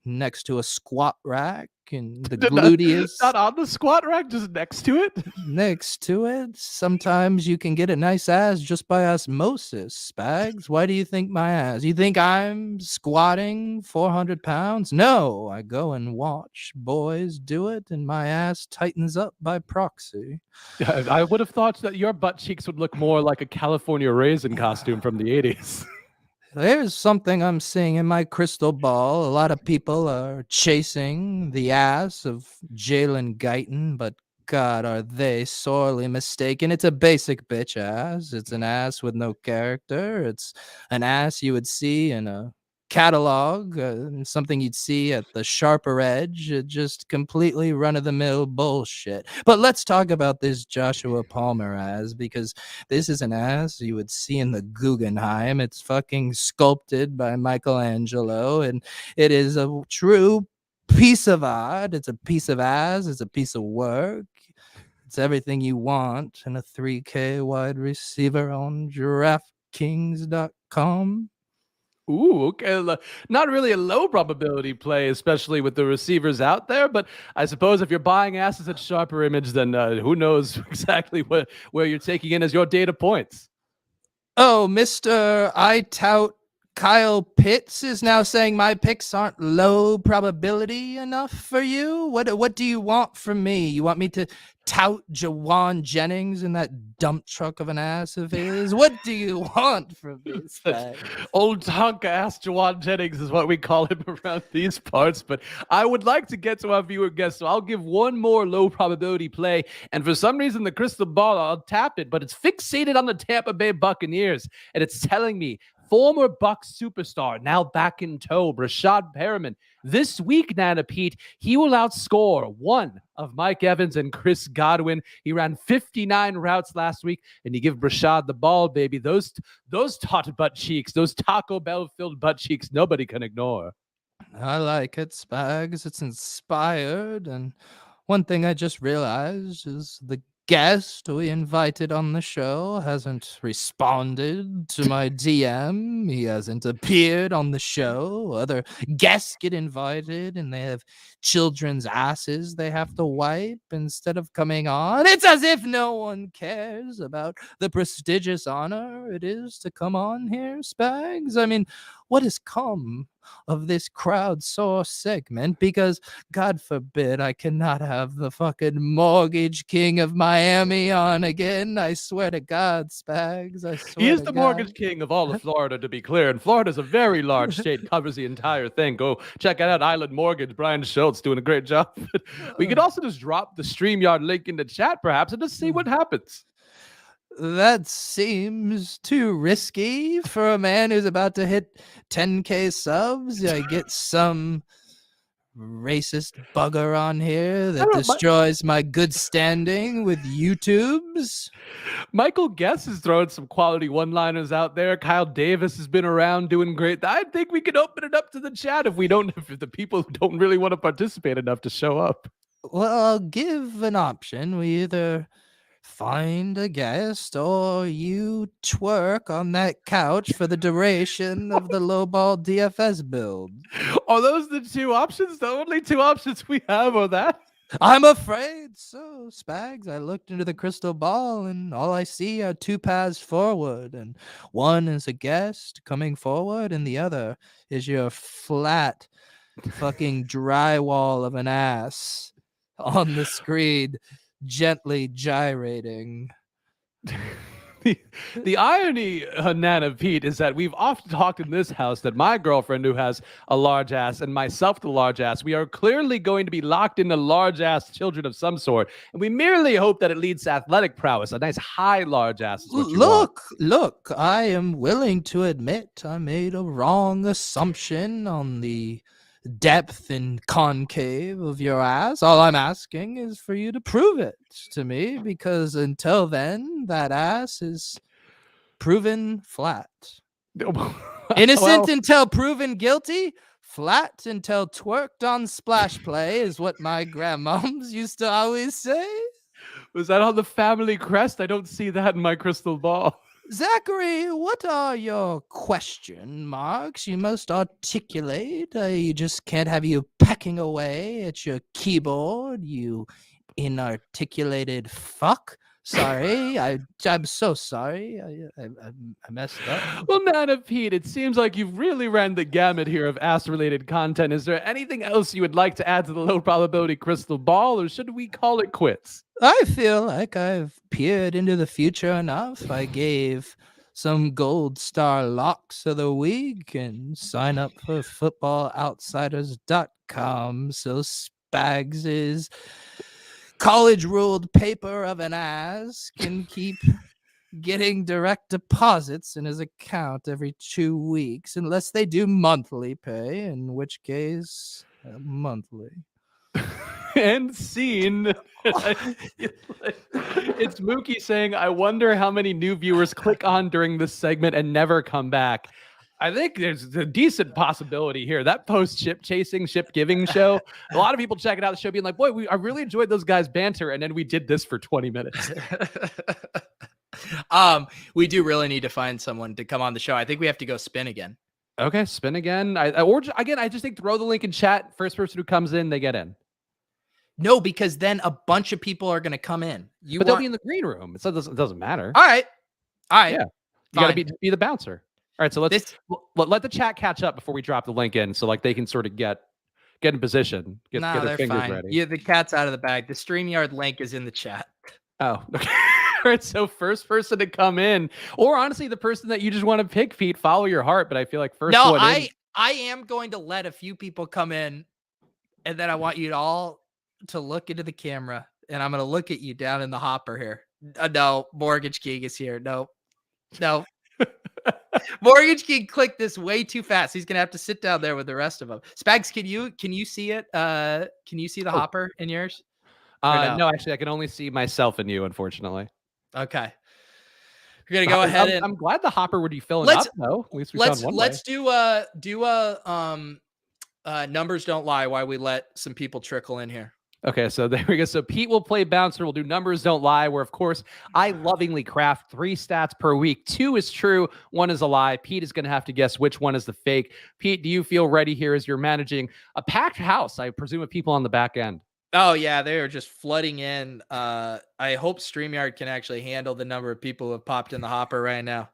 next to a squat rack and the Not gluteus on the squat rack, just next to it. next to it. Sometimes you can get a nice ass just by osmosis. Spags, why do you think my ass? You think I'm squatting 400 pounds? No, I go and watch boys do it, and my ass tightens up by proxy. I would have thought that your butt cheeks would look more like a California raisin costume from the 80s. There's something I'm seeing in my crystal ball. A lot of people are chasing the ass of Jalen Guyton, but God, are they sorely mistaken. It's a basic bitch ass. It's an ass with no character. It's an ass you would see in a catalog, something you'd see at the sharper edge, just completely run-of-the-mill bullshit. But let's talk about this Joshua Palmer ass, because this is an ass you would see in the Guggenheim. It's fucking sculpted by Michelangelo, and it is a true piece of art. It's a piece of ass. It's a piece of work. It's everything you want in a 3K wide receiver on DraftKings.com. Ooh, okay. Not really a low probability play, especially with the receivers out there. But I suppose if you're buying asses at sharper image, then who knows exactly where you're taking in as your data points. Oh, Mr. I tout Kyle Pitts is now saying my picks aren't low probability enough for you. What do you want from me? You want me to tout Jawan Jennings in that dump truck of an ass of his? What do you want from me, Spags? Old Tonka ass Jawan Jennings is what we call him around these parts. But I would like to get to our viewer guest, so I'll give one more low probability play. And for some reason, the crystal ball, I'll tap it, but it's fixated on the Tampa Bay Buccaneers, and it's telling me former Bucs superstar, now back in tow, Rashad Perriman. This week, Nana Pete, he will outscore one of Mike Evans and Chris Godwin. He ran 59 routes last week, and you give Rashad the ball, baby. Those taut butt cheeks, those Taco Bell-filled butt cheeks, nobody can ignore. I like it, Spags. It's inspired. And one thing I just realized is the guest we invited on the show hasn't responded to my DM. He hasn't appeared on the show. Other guests get invited and they have children's asses they have to wipe instead of coming on. It's as if no one cares about the prestigious honor it is to come on here, Spags. I mean, what has come of this crowdsource segment? Because God forbid I cannot have the fucking mortgage king of Miami on again. I swear to God, Spags. I swear he is to the God. mortgage king of all of Florida, to be clear. And Florida's a very large state, covers the entire thing. Go check it out. Island Mortgage, Brian Schultz doing a great job. We could also just drop the StreamYard link in the chat, perhaps, and just see what happens. That seems too risky for a man who's about to hit 10K subs. I get some racist bugger on here that destroys my good standing with YouTubes. Michael Guess is throwing some quality one-liners out there. Kyle Davis has been around doing great. I think we could open it up to the chat if the people who don't really want to participate enough to show up. Well, I'll give an option. We either find a guest or you twerk on that couch for the duration of the lowball DFS build. Are those the two options? The only two options we have are that? I'm afraid so, Spags. I looked into the crystal ball and all I see are two paths forward, and one is a guest coming forward and the other is your flat fucking drywall of an ass on the screen, gently gyrating. The irony, Nana Pete, is that we've often talked in this house that my girlfriend, who has a large ass, and myself, the large ass, we are clearly going to be locked into large ass children of some sort, and we merely hope that it leads to athletic prowess. A nice high large ass is what you want. Look, I am willing to admit I made a wrong assumption on the depth and concave of your ass. All I'm asking is for you to prove it to me, because until then, that ass is proven flat. Innocent until proven guilty, flat until twerked on splash play is what my grandmoms used to always say. Was that on the family crest? I don't see that in my crystal ball. Zachary, what are your question marks? You most articulate. I just can't have you pecking away at your keyboard, you inarticulated fuck. Sorry, I'm so sorry. I messed up. Well, Nana Pete, it seems like you've really ran the gamut here of ass-related content. Is there anything else you would like to add to the low probability crystal ball, or should we call it quits? I feel like I've peered into the future enough. I gave some gold star locks of the week and sign up for footballoutsiders.com so Spags' college ruled paper of an ass can keep getting direct deposits in his account every 2 weeks unless they do monthly pay, in which case monthly. And scene. It's Mookie saying, I wonder how many new viewers click on during this segment and never come back. I think there's a decent possibility here. That post ship chasing, ship giving show, a lot of people checking out the show being like, boy, I really enjoyed those guys' banter. And then we did this for 20 minutes. We do really need to find someone to come on the show. I think we have to go spin again. Okay, spin again. I just think throw the link in chat. First person who comes in, they get in. No, because then a bunch of people are going to come in. They'll be in the green room. It doesn't matter. All right. Yeah. You got to be the bouncer. All right, so let the chat catch up before we drop the link in, so like they can sort of get in position, get their fingers ready. Yeah, the cat's out of the bag. The StreamYard link is in the chat. Oh, okay. All right, so first person to come in, or honestly, the person that you just want to pick, Pete, follow your heart. But I feel like I am going to let a few people come in, and then I want you all to look into the camera, and I'm going to look at you down in the hopper here. No, Mortgage King is here. No. Mortgage King clicked this way too fast. He's gonna have to sit down there with the rest of them. Spags, can you see it? Can you see the hopper in yours? No, actually, I can only see myself and you, unfortunately. Okay, we're gonna go ahead and I'm glad the hopper would be filling up though. At least we found one. Let's do numbers don't lie while we let some people trickle in here. Okay, so there we go. So Pete will play bouncer. We'll do numbers don't lie, where, of course, I lovingly craft 3 stats per week. 2 is true, 1 is a lie. Pete is going to have to guess which one is the fake. Pete, do you feel ready here as you're managing a packed house, I presume, of people on the back end? Oh, yeah, they are just flooding in. I hope StreamYard can actually handle the number of people who have popped in the hopper right now.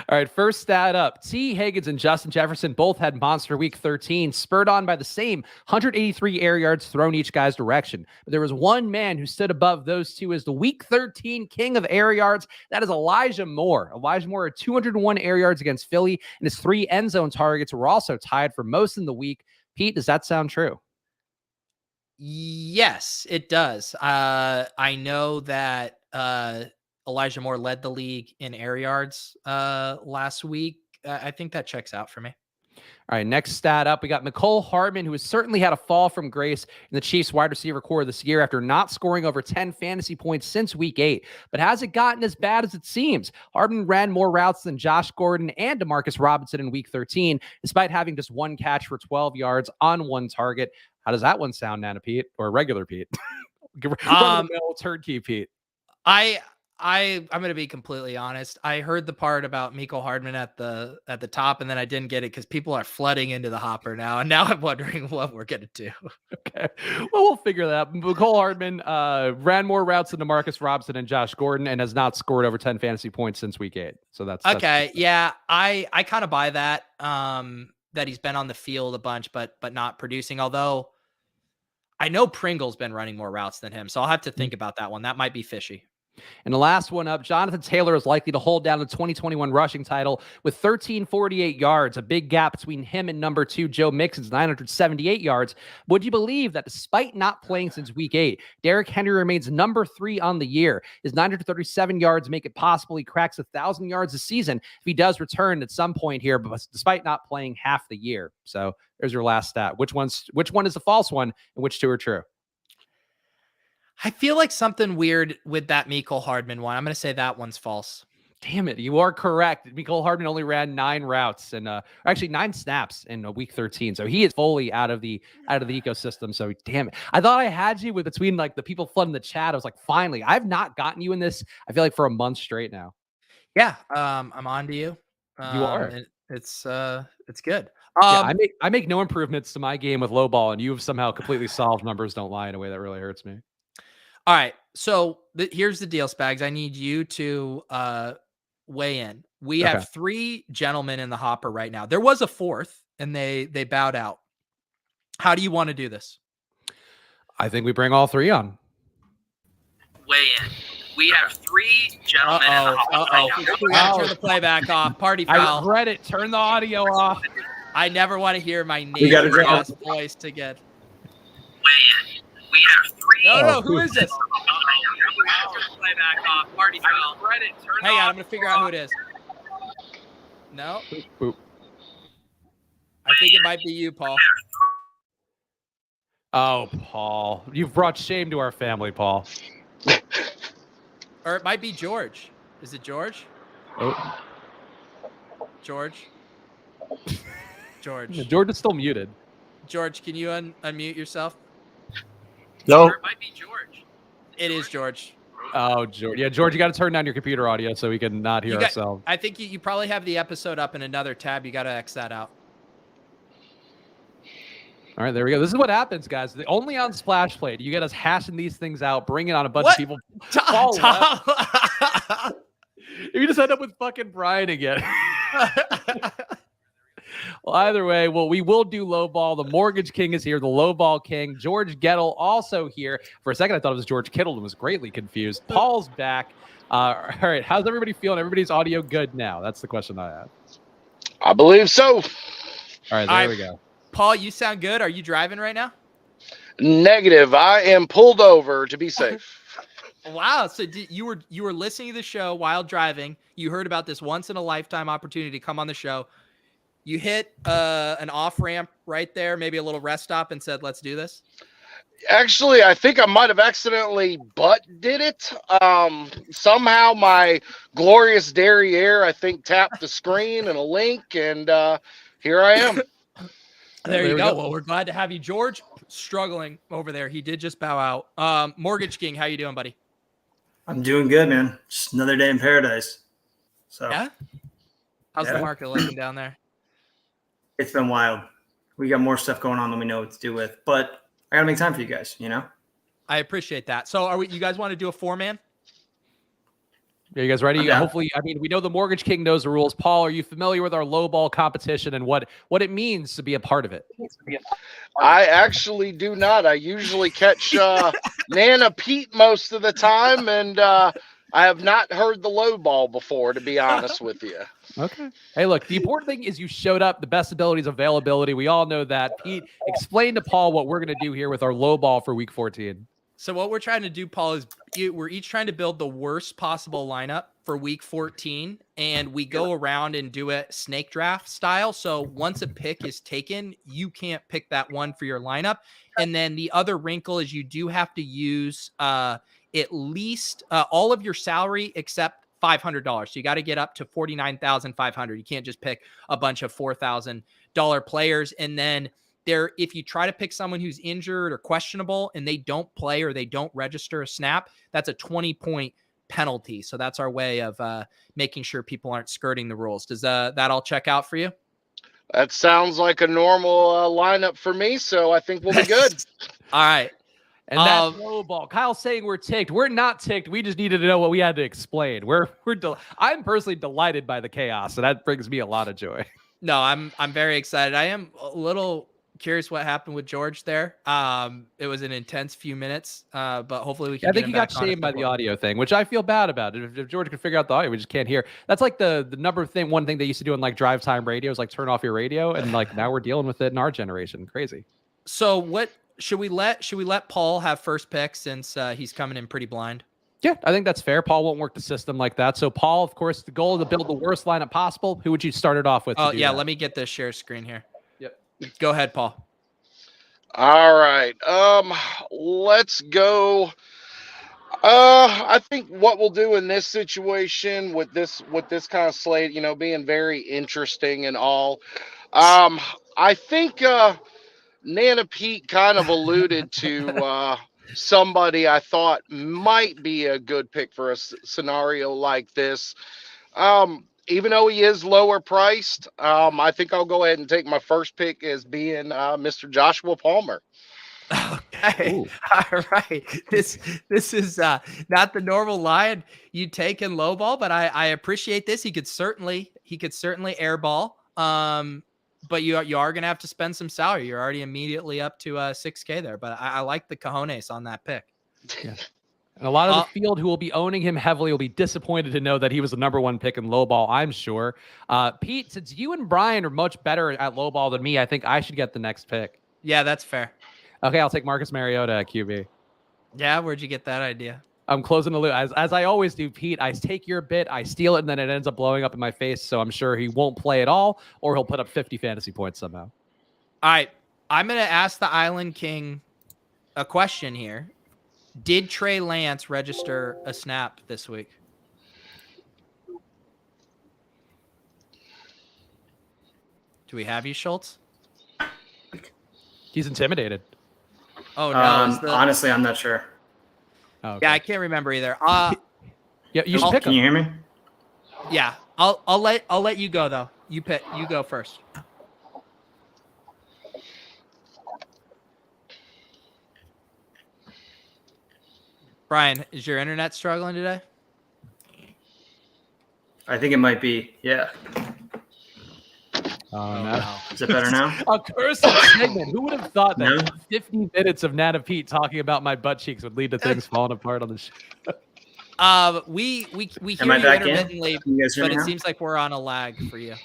All right, first stat up. T. Higgins and Justin Jefferson both had monster week 13, spurred on by the same 183 air yards thrown each guy's direction. But there was one man who stood above those two as the week 13 king of air yards. That is Elijah Moore. Elijah Moore had 201 air yards against Philly, and his 3 end zone targets were also tied for most in the week. Pete, does that sound true? Yes, it does. I know that Elijah Moore led the league in air yards last week. I think that checks out for me. All right, next stat up. We got Nicole Hartman, who has certainly had a fall from grace in the Chiefs wide receiver core this year after not scoring over 10 fantasy points since week 8. But has it gotten as bad as it seems? Hartman ran more routes than Josh Gordon and Demarcus Robinson in week 13, despite having just 1 catch for 12 yards on 1 target. How does that one sound, Nana Pete, or regular Pete? Turkey Pete. I'm going to be completely honest. I heard the part about Nicole Hartman at the top, and then I didn't get it because people are flooding into the hopper now. And now I'm wondering what we're going to do. Okay. Well, we'll figure that out. Nicole Hartman ran more routes than Demarcus Robinson and Josh Gordon and has not scored over 10 fantasy points since week 8. So that's okay. Yeah. I kind of buy that, that he's been on the field a bunch, but not producing. Although I know Pringle's been running more routes than him. So I'll have to think about that one. That might be fishy. And the last one up, Jonathan Taylor is likely to hold down the 2021 rushing title with 1,348 yards, a big gap between him and number 2, Joe Mixon's 978 yards. Would you believe that despite not playing since week 8, Derrick Henry remains number 3 on the year? His 937 yards make it possible he cracks 1,000 yards a season if he does return at some point here, but despite not playing half the year. So there's your last stat. Which one is the false one and which 2 are true? I feel like something weird with that Nicole Hartman one. I'm going to say that one's false. Damn it. You are correct. Nicole Hartman only ran 9 routes and actually 9 snaps in week 13. So he is fully out of the ecosystem. So damn it. I thought I had you with between like the people flooding the chat. I was like, finally, I've not gotten you in this. I feel like for a month straight now. Yeah, I'm on to you. You are. It's good. Yeah, I make no improvements to my game with low ball, and you've somehow completely solved numbers don't lie in a way that really hurts me. All right. So here's the deal, Spags. I need you to weigh in. We Okay. have 3 gentlemen in the hopper right now. There was a 4th, and they bowed out. How do you want to do this? I think we bring all 3 on. Weigh in. We have 3 gentlemen in the hopper right now. We gotta turn the playback off. Party foul. I regret it. Turn the audio off. I never want to hear my neighbor's voice again. Weigh in. We have 3. No, who is this? Playback off. Party foul. Hang on, I'm gonna figure out who it is. No. Boop. I think it might be you, Paul. Oh, Paul. You've brought shame to our family, Paul. Or it might be George. Is it George? Oh. George. Yeah, George is still muted. George, can you unmute yourself? No. Or it might be George. It is George. Oh, George. Yeah, George, you got to turn down your computer audio so we can not hear ourselves. I think you probably have the episode up in another tab. You got to X that out. All right, there we go. This is what happens, guys. Only on Splash Play do you get us hashing these things out, bringing on a bunch of people. You just end up with fucking Brian again. Well, either way, we will do low ball. The Mortgage King is here. The low ball king. George Gettle also here. For a second, I thought it was George Kittle and was greatly confused. Paul's back. All right, how's everybody feeling? Everybody's audio good now? That's the question I have. I believe so. All right, there we go. Paul, you sound good. Are you driving right now? Negative. I am pulled over to be safe. Wow. So you were listening to the show while driving. You heard about this once in a lifetime opportunity to come on the show. You hit an off ramp right there, maybe a little rest stop, and said, "Let's do this." Actually, I think I might have accidentally did it. Somehow my glorious derriere, I think, tapped the screen and a link, and here I am. There you go. Well, we're glad to have you. George, struggling over there. He did just bow out. Mortgage King, how you doing, buddy? I'm doing good, man. Just another day in paradise. So yeah. How's the market looking down there? It's been wild. We got more stuff going on than we know what to do with, but I gotta make time for you guys, you know? I appreciate that. So you guys want to do a 4-man? Are you guys ready? Hopefully, I mean, we know the Mortgage King knows the rules. Paul, are you familiar with our low ball competition and what it means to be a part of it? I actually do not. I usually catch Nana Pete most of the time, and I have not heard the low ball before, to be honest with you. Okay. Hey, look, the important thing is you showed up. The best ability is availability. We all know that. Pete, explain to Paul what we're going to do here with our low ball for week 14. So what we're trying to do, Paul, is we're each trying to build the worst possible lineup for week 14, and we go around and do it snake draft style. So once a pick is taken, you can't pick that one for your lineup. And then the other wrinkle is you do have to use at least all of your salary except $500. So you got to get up to $49,500. You can't just pick a bunch of $4,000 players. And then if you try to pick someone who's injured or questionable and they don't play or they don't register a snap, that's a 20-point penalty. So that's our way of making sure people aren't skirting the rules. Does that all check out for you? That sounds like a normal lineup for me, so I think we'll be good. All right. And that's low ball. Kyle's saying we're ticked. We're not ticked. We just needed to know what we had to explain. I'm personally delighted by the chaos, and that brings me a lot of joy. No, I'm very excited. I am a little curious what happened with George there. It was an intense few minutes, but hopefully we can. I think he got shamed by the audio thing, which I feel bad about. If George could figure out the audio, we just can't hear. That's like the one thing they used to do in like drive time radio is like turn off your radio, and like now we're dealing with it in our generation. Crazy. So what should we let Paul have first pick since he's coming in pretty blind? Yeah, I think that's fair. Paul won't work the system like that. So Paul, of course, the goal is to build the worst lineup possible. Who would you start it off with? Oh yeah, let me get the share screen here. Yep. Go ahead, Paul. All right. Let's go. I think what we'll do in this situation with this kind of slate, being very interesting and all. I think Nana Pete kind of alluded to somebody I thought might be a good pick for a scenario like this. Even though he is lower priced, I think I'll go ahead and take my first pick as being Mr. Joshua Palmer. Okay. Ooh. All right. This is not the normal line you take in low ball, but I appreciate this. He could certainly airball. But you are gonna have to spend some salary. You're already immediately up to 6K there. But I like the cojones on that pick. Yeah. And a lot of the field who will be owning him heavily will be disappointed to know that he was the number 1 pick in low ball, I'm sure. Pete, since you and Brian are much better at low ball than me, I think I should get the next pick. Yeah, that's fair. Okay, I'll take Marcus Mariota at QB. Yeah, where'd you get that idea? I'm closing the loop. As I always do, Pete, I take your bit, I steal it, and then it ends up blowing up in my face, so I'm sure he won't play at all, or he'll put up 50 fantasy points somehow. All right, I'm going to ask the Island King a question here. Did Trey Lance register a snap this week? Do we have you, Schultz? He's intimidated. Oh, no. Honestly, I'm not sure. Oh, okay. Yeah, I can't remember either. Yeah, you should pick Can him. you hear me? Yeah, I'll let you go though. You go first. Brian, is your internet struggling today? I think it might be. Yeah. Oh, no. Is it better now? A cursed segment. Who would have thought that No? 50 minutes of Nana Pete talking about my butt cheeks would lead to things falling apart on the show? We hear Am I you back in? intermittently, Can you guys hear but me it now? seems like we're on a lag for you.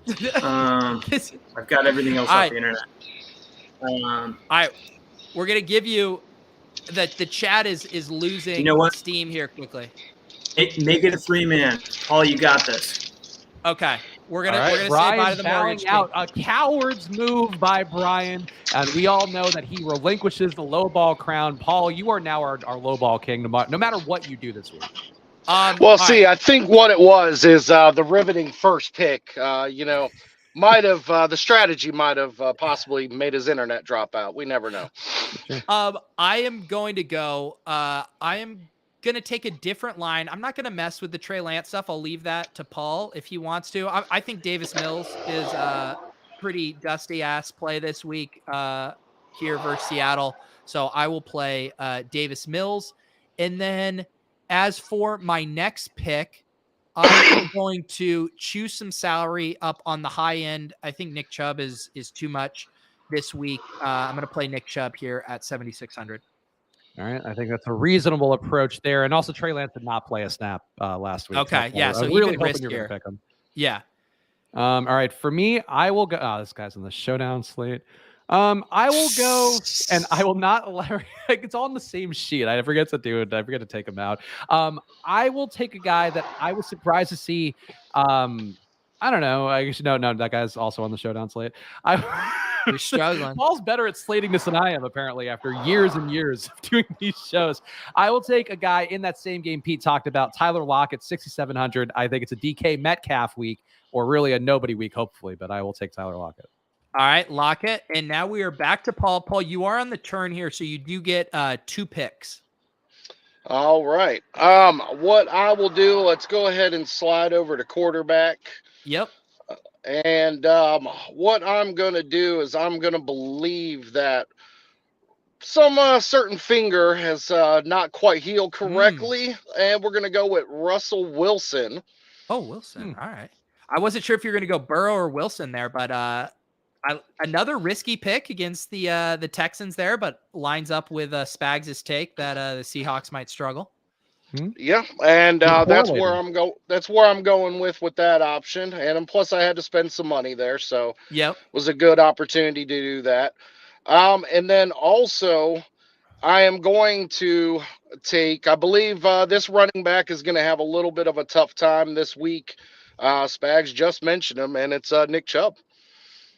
I've got everything else off the internet. All right, we're gonna give you that the chat is losing You know what? steam here quickly. Make it a 3-man. Paul, you got this. Okay, we're gonna say Brian bye to the bowing mortgage out. A coward's move by Brian, and we all know that he relinquishes the low ball crown. Paul, you are now our low ball king, no matter what you do this week. Well, see, I think what it was is the riveting first pick. Might have the strategy might have possibly made his internet drop out. We never know. I am going to go. I am going to take a different line. I'm not going to mess with the Trey Lance stuff. I'll leave that to Paul if he wants to. I think Davis Mills is a pretty dusty ass play this week here versus Seattle. So I will play Davis Mills. And then as for my next pick, I'm going to choose some salary up on the high end. I think Nick Chubb is too much this week. I'm going to play Nick Chubb here at 7,600. All right, I think that's a reasonable approach there. And also, Trey Lance did not play a snap last week. Okay, yeah, so I'm really even hoping you're going riskier. to pick him. Yeah. All right, for me, I will go. Oh, this guy's on the showdown slate. I will go, and I will not. Like, it's all on the same sheet. I forget to do it. I forget to take him out. I will take a guy that I was surprised to see. I don't know. I guess no. That guy's also on the showdown slate. You're struggling. Paul's better at slating this than I am, apparently, after years and years of doing these shows. I will take a guy in that same game Pete talked about, Tyler Lockett, 6,700. I think it's a DK Metcalf week, or really a nobody week, hopefully, but I will take Tyler Lockett. All right, Lockett. And now we are back to Paul. Paul, you are on the turn here, so you do get 2 picks. All right. What I will do, let's go ahead and slide over to quarterback. Yep. And what I'm going to do is I'm going to believe that some certain finger has not quite healed correctly, and we're going to go with Russell Wilson. Oh, Wilson. All right. I wasn't sure if you're going to go Burrow or Wilson there, but another risky pick against the Texans there, but lines up with Spags' take that the Seahawks might struggle. Yeah, and that's where I'm going with that option. And plus, I had to spend some money there, so yep, it was a good opportunity to do that. And then also, I am going to take. I believe this running back is going to have a little bit of a tough time this week. Spags just mentioned him, and it's Nick Chubb.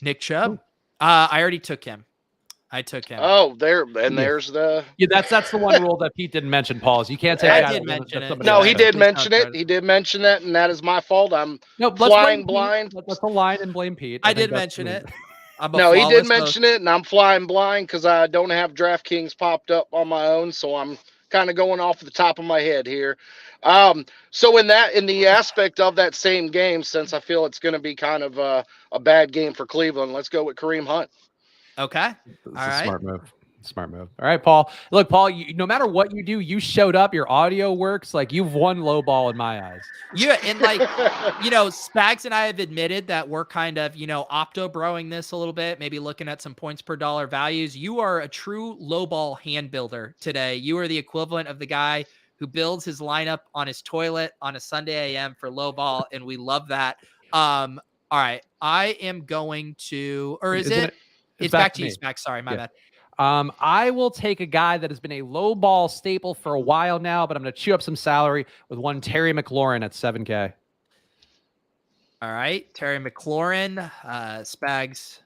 Nick Chubb. I already took him. I took him. Oh, there's the. Yeah, that's the one rule that Pete didn't mention, Paul. Is you can't take. I did mention it. No, he did mention it. He did mention that, and that is my fault. I'm flying blind. Let's align and blame Pete. I did mention it. No, he did mention it, and I'm flying blind because I don't have DraftKings popped up on my own, so I'm kind of going off the top of my head here. So in the aspect of that same game, since I feel it's going to be kind of a bad game for Cleveland, let's go with Kareem Hunt. Okay. This All is a right. smart move. Smart move. All right, Paul. Look, Paul, no matter what you do, you showed up. Your audio works. Like, you've won low ball in my eyes. Yeah, and like, Spags and I have admitted that we're kind of, opto-broing this a little bit, maybe looking at some points per dollar values. You are a true low ball hand builder today. You are the equivalent of the guy who builds his lineup on his toilet on a Sunday AM for low ball, and we love that. All right, I am going to, or is it? It's back to you, Spags. Sorry, my bad. I will take a guy that has been a low ball staple for a while now, but I'm going to chew up some salary with one Terry McLaurin at 7K. All right, Terry McLaurin, Spags.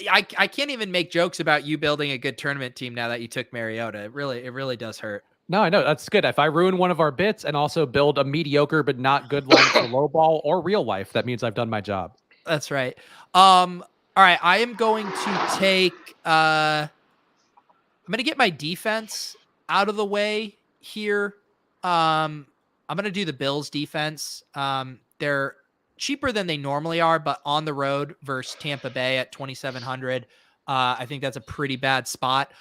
I can't even make jokes about you building a good tournament team now that you took Mariota. It really does hurt. No, I know that's good. If I ruin one of our bits and also build a mediocre but not good line for low ball or real life, that means I've done my job. That's right. All right, I am going to take I'm going to get my defense out of the way here. I'm going to do the Bills defense. They're cheaper than they normally are, but on the road versus Tampa Bay at 2,700. I think that's a pretty bad spot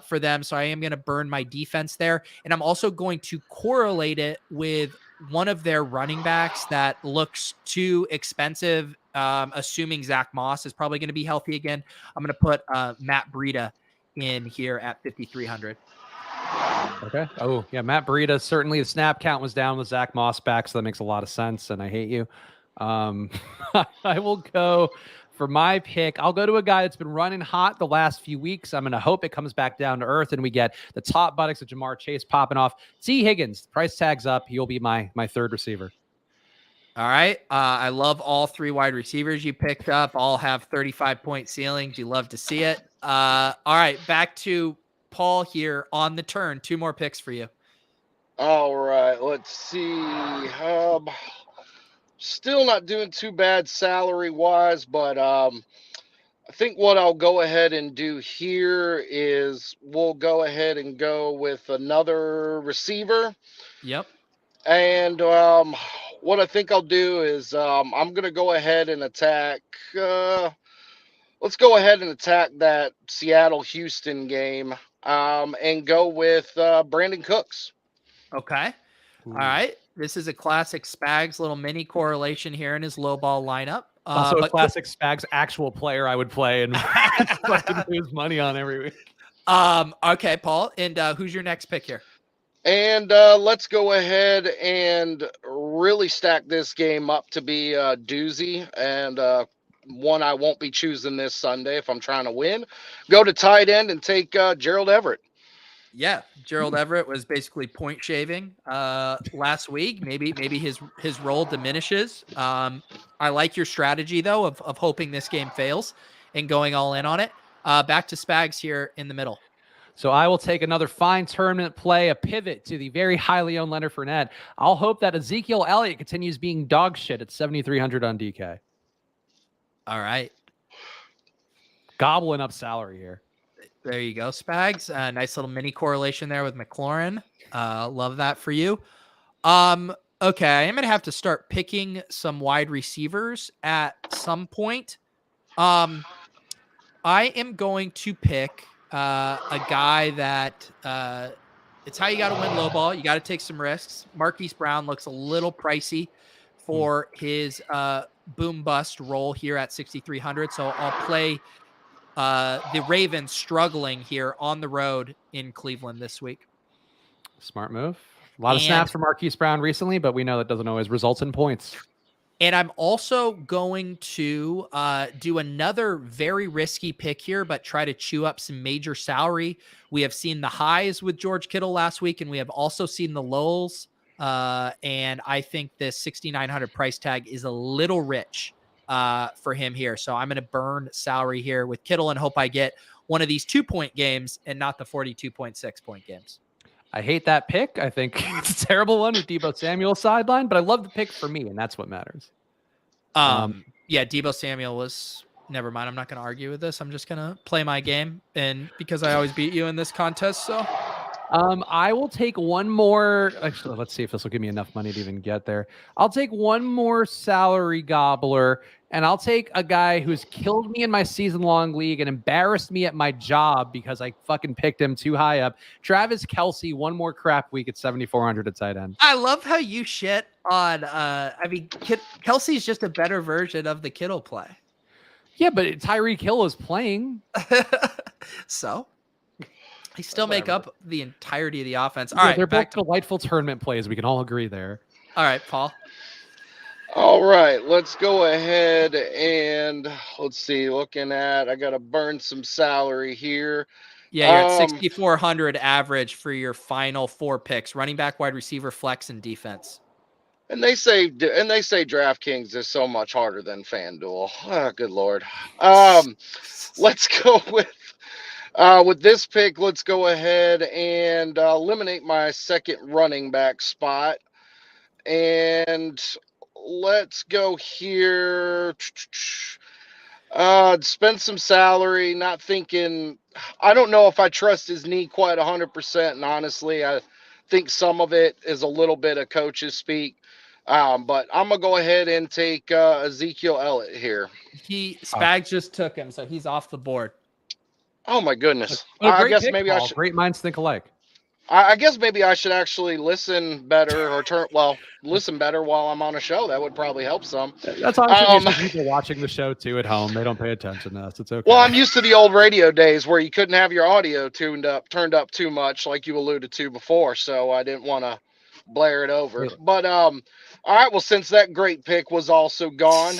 for them. So I am going to burn my defense there. And I'm also going to correlate it with one of their running backs that looks too expensive, assuming Zach Moss is probably going to be healthy again. I'm going to put Matt Breida in here at 5,300. Okay. Oh, yeah. Matt Breida, certainly the snap count was down with Zach Moss back, so that makes a lot of sense, and I hate you. I will go for my pick. I'll go to a guy that's been running hot the last few weeks. I'm going to hope it comes back down to earth and we get the top buttocks of Jamar Chase popping off. T. Higgins, price tag's up. He'll be my third receiver. All right. I love all three wide receivers you picked up. All have 35-point ceilings. You love to see it. All right. Back to Paul here on the turn. Two more picks for you. All right. Let's see. Still not doing too bad salary-wise, but I think what I'll go ahead and do here is we'll go ahead and go with another receiver. Yep. And what I think I'll do is I'm going to go ahead and attack. Let's go ahead and attack that Seattle-Houston game and go with Brandon Cooks. Okay. All right. This is a classic Spags little mini correlation here in his low ball lineup. Also a classic Spags actual player I would play and fucking lose money on every week. Okay, Paul. And who's your next pick here? And let's go ahead and really stack this game up to be a doozy and one I won't be choosing this Sunday if I'm trying to win. Go to tight end and take Gerald Everett. Yeah, Gerald Everett was basically point shaving last week. Maybe his role diminishes. I like your strategy though of hoping this game fails and going all in on it. Back to Spags here in the middle. So I will take another fine tournament play, a pivot to the very highly owned Leonard Fournette. I'll hope that Ezekiel Elliott continues being dog shit at 7,300 on DK. All right. Gobbling up salary here. There you go, Spags. Nice little mini correlation there with McLaurin. Love that for you. Okay, I'm going to have to start picking some wide receivers at some point. I am going to pick a guy that it's how you got to win low ball. You got to take some risks. Marquis Brown looks a little pricey for his boom bust role here at 6,300. So I'll play the Ravens struggling here on the road in Cleveland this week. Smart move. A lot of snaps for Marquise Brown recently, but we know that doesn't always result in points. And I'm also going to do another very risky pick here, but try to chew up some major salary. We have seen the highs with George Kittle last week, and we have also seen the lows. And I think this 6,900 price tag is a little rich for him here. So I'm going to burn salary here with Kittle and hope I get one of these 2-point games and not the 42.6 point games. I hate that pick. I think it's a terrible one with Deebo Samuel sideline, but I love the pick for me, and that's what matters. Yeah, Deebo Samuel was never mind. I'm not going to argue with this. I'm just going to play my game, and because I always beat you in this contest, so I will take one more. Actually, let's see if this will give me enough money to even get there. I'll take one more salary gobbler, and I'll take a guy who's killed me in my season-long league and embarrassed me at my job because I fucking picked him too high up. Travis Kelce, one more crap week at 7,400 at tight end. I love how you shit on. Kelsey's just a better version of the Kittle play. Yeah, but Tyreek Hill is playing. So they still make up the entirety of the offense. All Yeah, right, they're back both delightful tournament plays. We can all agree there. All right, Paul. All right, let's go ahead and let's see. I got to burn some salary here. Yeah, you're at 6,400 average for your final 4 picks: running back, wide receiver, flex, and defense. And they say DraftKings is so much harder than FanDuel. Oh, good Lord. Let's go with this pick. Let's go ahead and eliminate my second running back spot. And let's go here. Spend some salary, not thinking. I don't know if I trust his knee quite 100%. And honestly, I think some of it is a little bit of coach's speak. But I'm going to go ahead and take Ezekiel Elliott here. Spags just took him, so he's off the board. Oh, my goodness. I guess maybe I should. Great minds think alike. I guess maybe I should actually listen better listen better while I'm on a show. That would probably help some. That's honestly people watching the show too at home. They don't pay attention to us. It's okay. Well, I'm used to the old radio days where you couldn't have your audio turned up too much, like you alluded to before. So I didn't want to blare it over. Really? But all right. Well, since that great pick was also gone,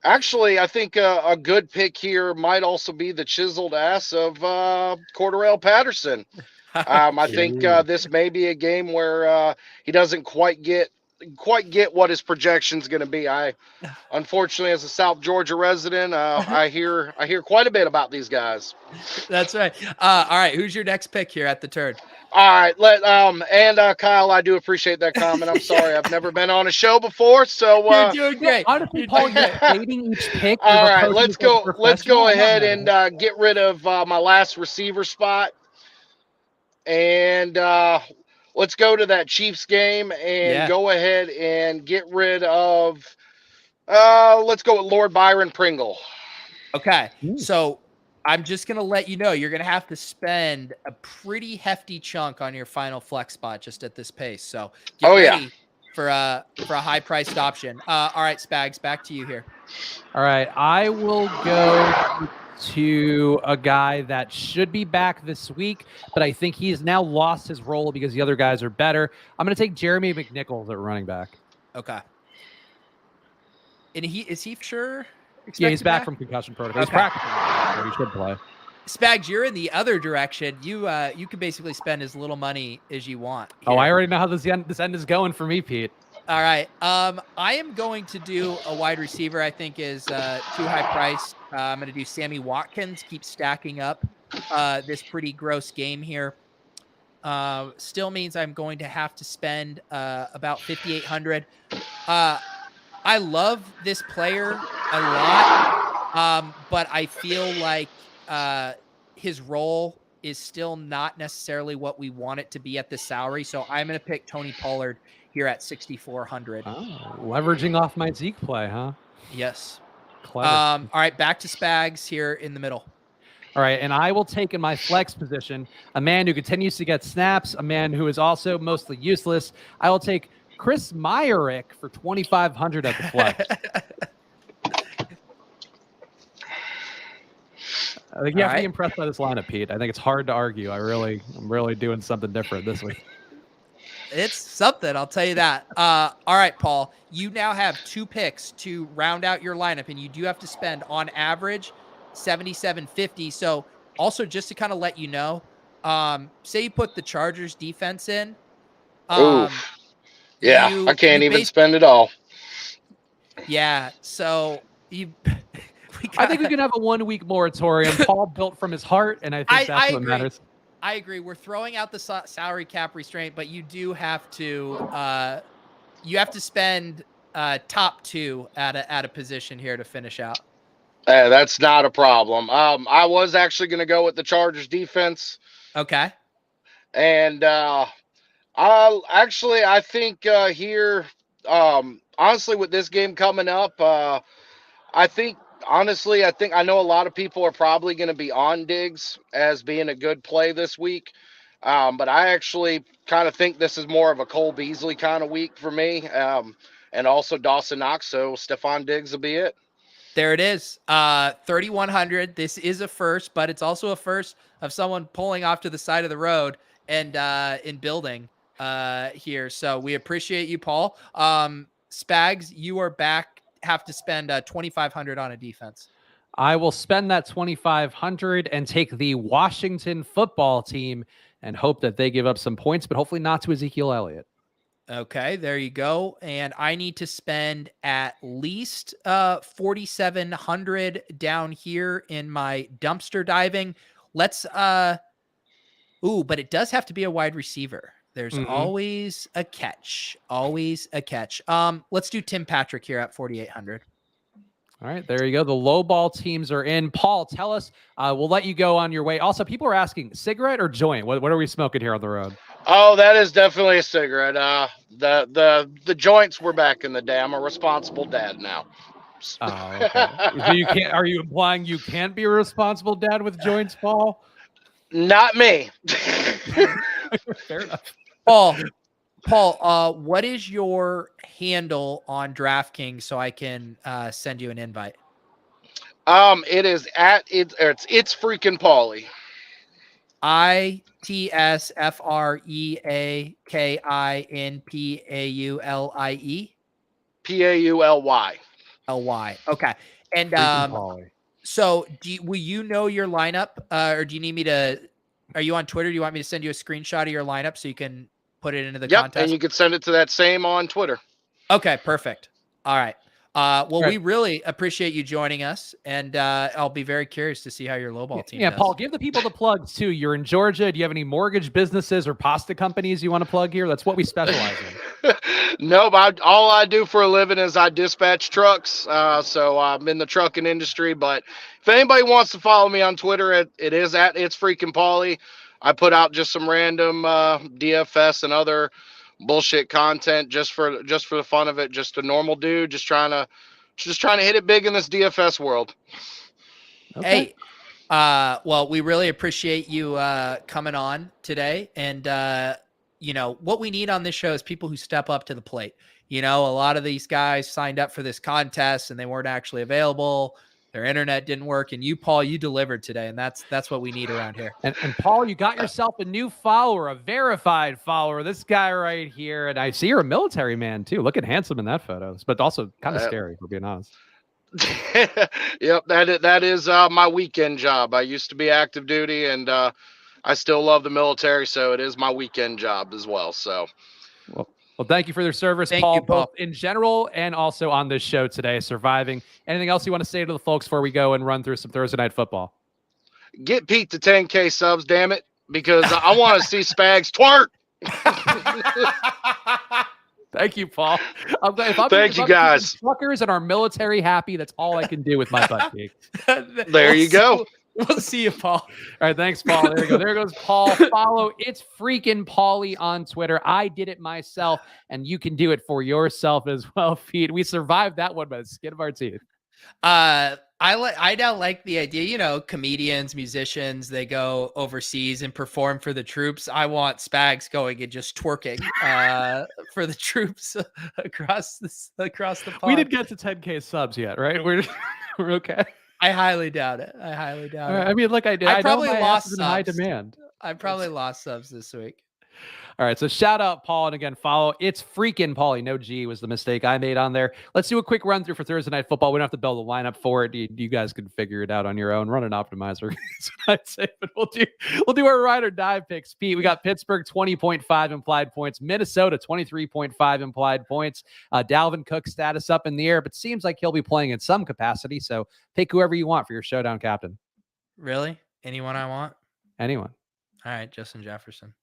actually, I think a good pick here might also be the chiseled ass of Cordarrelle Patterson. I think this may be a game where he doesn't quite get what his projection's going to be. Unfortunately, as a South Georgia resident, I hear quite a bit about these guys. That's right. All right, who's your next pick here at the turn? All right, Kyle, I do appreciate that comment. I'm sorry, I've never been on a show before, so you're doing great. Honestly, Paul, you're dating each pick. All right, let's go ahead and get rid of my last receiver spot, and let's go to that Chiefs game and go ahead and get rid of. Let's go with Lord Byron Pringle. Okay, so I'm just going to let you know you're going to have to spend a pretty hefty chunk on your final flex spot just at this pace. So get ready for a high-priced option. All right, Spags, back to you here. All right, I will go to a guy that should be back this week, but I think he's now lost his role because the other guys are better. I'm going to take Jeremy McNichols at running back. Okay. And is he sure? Yeah, he's back from concussion protocol. He's practicing, so he should play. Spags, you're in the other direction. You can basically spend as little money as you want here. Oh, I already know how this end is going for me, Pete. All right. I am going to do a wide receiver I think is too high priced. I'm going to do Sammy Watkins, keep stacking up this pretty gross game here. Still means I'm going to have to spend about $5,800. I love this player a lot, but I feel like his role is still not necessarily what we want it to be at the salary. So I'm going to pick Tony Pollard here at 6,400. Oh, leveraging off my Zeke play, huh? Yes. Clever. All right, back to Spags here in the middle. All right, and I will take in my flex position a man who continues to get snaps, a man who is also mostly useless. I will take Chris Myarick for 2,500 at the flex. I think you have to be impressed by this lineup, Pete. I think it's hard to argue. I'm really doing something different this week. It's something, I'll tell you that. All right, Paul, you now have 2 picks to round out your lineup, and you do have to spend on average $77.50. So also just to kind of let you know, say you put the Chargers defense in. Yeah, I can't even spend it all. Yeah, so I think we can have a 1-week moratorium. Paul built from his heart, and I think that's what matters. I agree. We're throwing out the salary cap restraint, but you do have to spend top 2 at a position here to finish out. That's not a problem. I was actually going to go with the Chargers defense. Okay. And I think here, honestly, with this game coming up, I think I know a lot of people are probably going to be on Diggs as being a good play this week. But I actually kind of think this is more of a Cole Beasley kind of week for me. And also Dawson Knox. So Stephon Diggs will be it. There it is. 3,100. This is a first, but it's also a first of someone pulling off to the side of the road and in building here. So we appreciate you, Paul. Spags, you are back. Have to spend 2,500 on a defense. I will spend that 2,500 and take the Washington football team and hope that they give up some points, but hopefully not to Ezekiel Elliott. Okay, there you go. And I need to spend at least 4,700 down here in my dumpster diving. Let's but it does have to be a wide receiver. There's always a catch. Always a catch. Let's do Tim Patrick here at 4,800. All right, there you go. The low ball teams are in. Paul, tell us. We'll let you go on your way. Also, people are asking, cigarette or joint? What are we smoking here on the road? Oh, that is definitely a cigarette. The joints were back in the day. I'm a responsible dad now. Oh, okay. So you can't. Are you implying you can't be a responsible dad with joints, Paul? Not me. Fair enough. Paul, what is your handle on DraftKings so I can send you an invite? It is it's freaking Paulie. ITSFREAKINPAULIE. PAULY. LY. Okay. And so will you know your lineup? Or do you need me to? Are you on Twitter? Do you want me to send you a screenshot of your lineup so you can put it into the contest? And you can send it to that same on Twitter. Okay, perfect. All right. We really appreciate you joining us, and I'll be very curious to see how your lowball team does. Paul, give the people the plugs too. You're in Georgia. Do you have any mortgage businesses or pasta companies you want to plug here? That's what we specialize in. No, all I do for a living is I dispatch trucks. So I'm in the trucking industry. But if anybody wants to follow me on Twitter, it is at It's Freaking Paulie. I put out just some random DFS and other bullshit content just for the fun of it. Just a normal dude, just trying to hit it big in this DFS world. Okay. Hey, we really appreciate you coming on today. And what we need on this show is people who step up to the plate. A lot of these guys signed up for this contest and they weren't actually available. Their internet didn't work, and you, Paul, you delivered today, and that's what we need around here. And Paul, you got yourself a new follower, a verified follower. This guy right here, and I see you're a military man too. Looking handsome in that photo, but also kind of scary, for being honest. Yep, that is my weekend job. I used to be active duty, and I still love the military, so it is my weekend job as well. So. Well, thank you for their service, Paul, both in general and also on this show today, surviving. Anything else you want to say to the folks before we go and run through some Thursday Night Football? Get Pete to 10K subs, damn it, because I want to see Spags twerk. Thank you, Paul. Thank you, guys. Truckers and our military happy. That's all I can do with my butt cheek. There you go. We'll see you, Paul. All right, thanks, Paul. There you go. There goes Paul. Follow It's Freaking Paulie on Twitter. I did it myself, and you can do it for yourself as well, Pete. We survived that one by the skin of our teeth. I now like the idea, comedians, musicians, they go overseas and perform for the troops. I want Spags going and just twerking for the troops across the pond. We didn't get to 10K subs yet, right? We're okay. I highly doubt it. It. I mean, look, I probably lost in high demand. I probably lost subs this week. All right, so shout out Paul, and again, follow It's Freaking Paulie. No G was the mistake I made on there. Let's do a quick run through for Thursday Night Football. We don't have to build a lineup for it. You guys can figure it out on your own. Run an optimizer. That's what I'd say. But we'll do our ride or die picks. Pete, we got Pittsburgh 20.5 implied points, Minnesota 23.5 implied points. Dalvin Cook status up in the air, but seems like he'll be playing in some capacity. So pick whoever you want for your showdown captain. Really? Anyone I want? Anyone. All right, Justin Jefferson.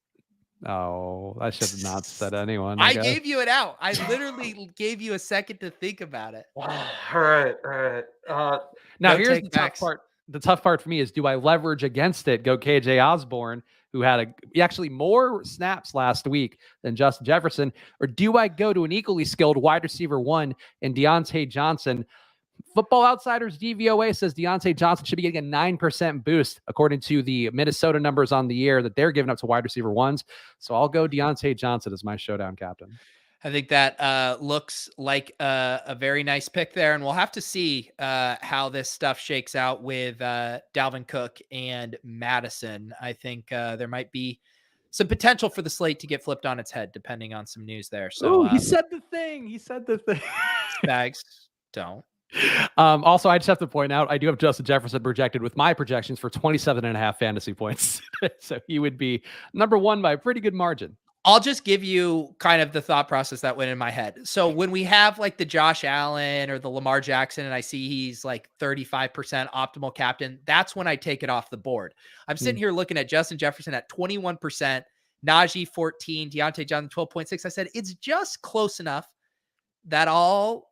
Oh, I should have not said anyone. I gave you it out. I literally gave you a second to think about it. All right. Now here's the tough part. The tough part for me is, do I leverage against it? Go KJ Osborne, who had actually more snaps last week than Justin Jefferson? Or do I go to an equally skilled wide receiver 1 in Deontay Johnson? Football Outsiders DVOA says Deontay Johnson should be getting a 9% boost according to the Minnesota numbers on the year that they're giving up to wide receiver 1s. So I'll go Deontay Johnson as my showdown captain. I think that looks like a very nice pick there, and we'll have to see how this stuff shakes out with Dalvin Cook and Madison. I think there might be some potential for the slate to get flipped on its head, depending on some news there. So he said the thing. Spags, don't. Also, I just have to point out, I do have Justin Jefferson projected with my projections for 27.5 fantasy points. So he would be number 1 by a pretty good margin. I'll just give you kind of the thought process that went in my head. So when we have like the Josh Allen or the Lamar Jackson, and I see he's like 35% optimal captain, that's when I take it off the board. I'm sitting here looking at Justin Jefferson at 21%, Najee 14, Deontay Johnson 12.6. I said, it's just close enough that I'll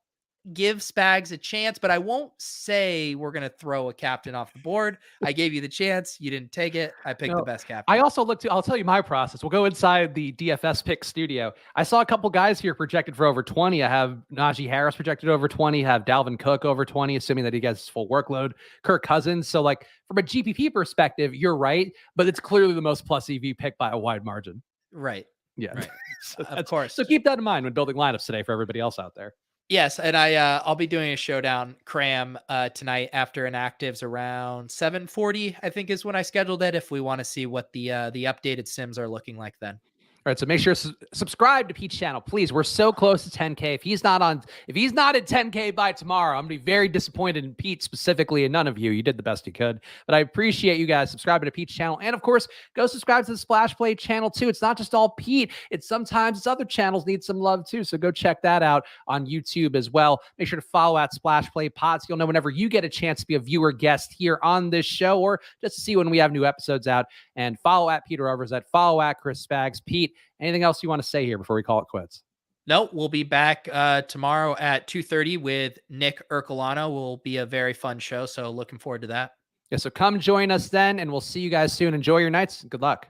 give Spags a chance, but I won't say we're going to throw a captain off the board. I gave you the chance. You didn't take it. I picked the best captain. I also I'll tell you my process. We'll go inside the DFS pick studio. I saw a couple guys here projected for over 20. I have Najee Harris projected over 20, have Dalvin Cook over 20, assuming that he gets his full workload, Kirk Cousins. So like from a GPP perspective, you're right, but it's clearly the most plus EV pick by a wide margin. Right. Yeah. Right. So of course. So keep that in mind when building lineups today for everybody else out there. Yes, and I'll be doing a showdown cram tonight after inactives around 7:40, I think is when I scheduled it, if we want to see what the updated sims are looking like then. All right, so make sure to subscribe to Pete's channel, please. We're so close to 10K. If he's not at 10K by tomorrow, I'm gonna be very disappointed in Pete specifically, and none of you. You did the best you could, but I appreciate you guys subscribing to Pete's channel, and of course, go subscribe to the Splash Play channel too. It's not just all Pete. Sometimes other channels need some love too. So go check that out on YouTube as well. Make sure to follow at Splash Play Pods. You'll know whenever you get a chance to be a viewer guest here on this show, or just to see when we have new episodes out. And follow at Peter Overzet. Follow at Chris Spags. Pete, anything else you want to say here before we call it quits? No, we'll be back tomorrow at 2:30 with Nick Ercolano. Will be a very fun show, so looking forward to that. Yeah, so come join us then, and we'll see you guys soon. Enjoy your nights. Good luck.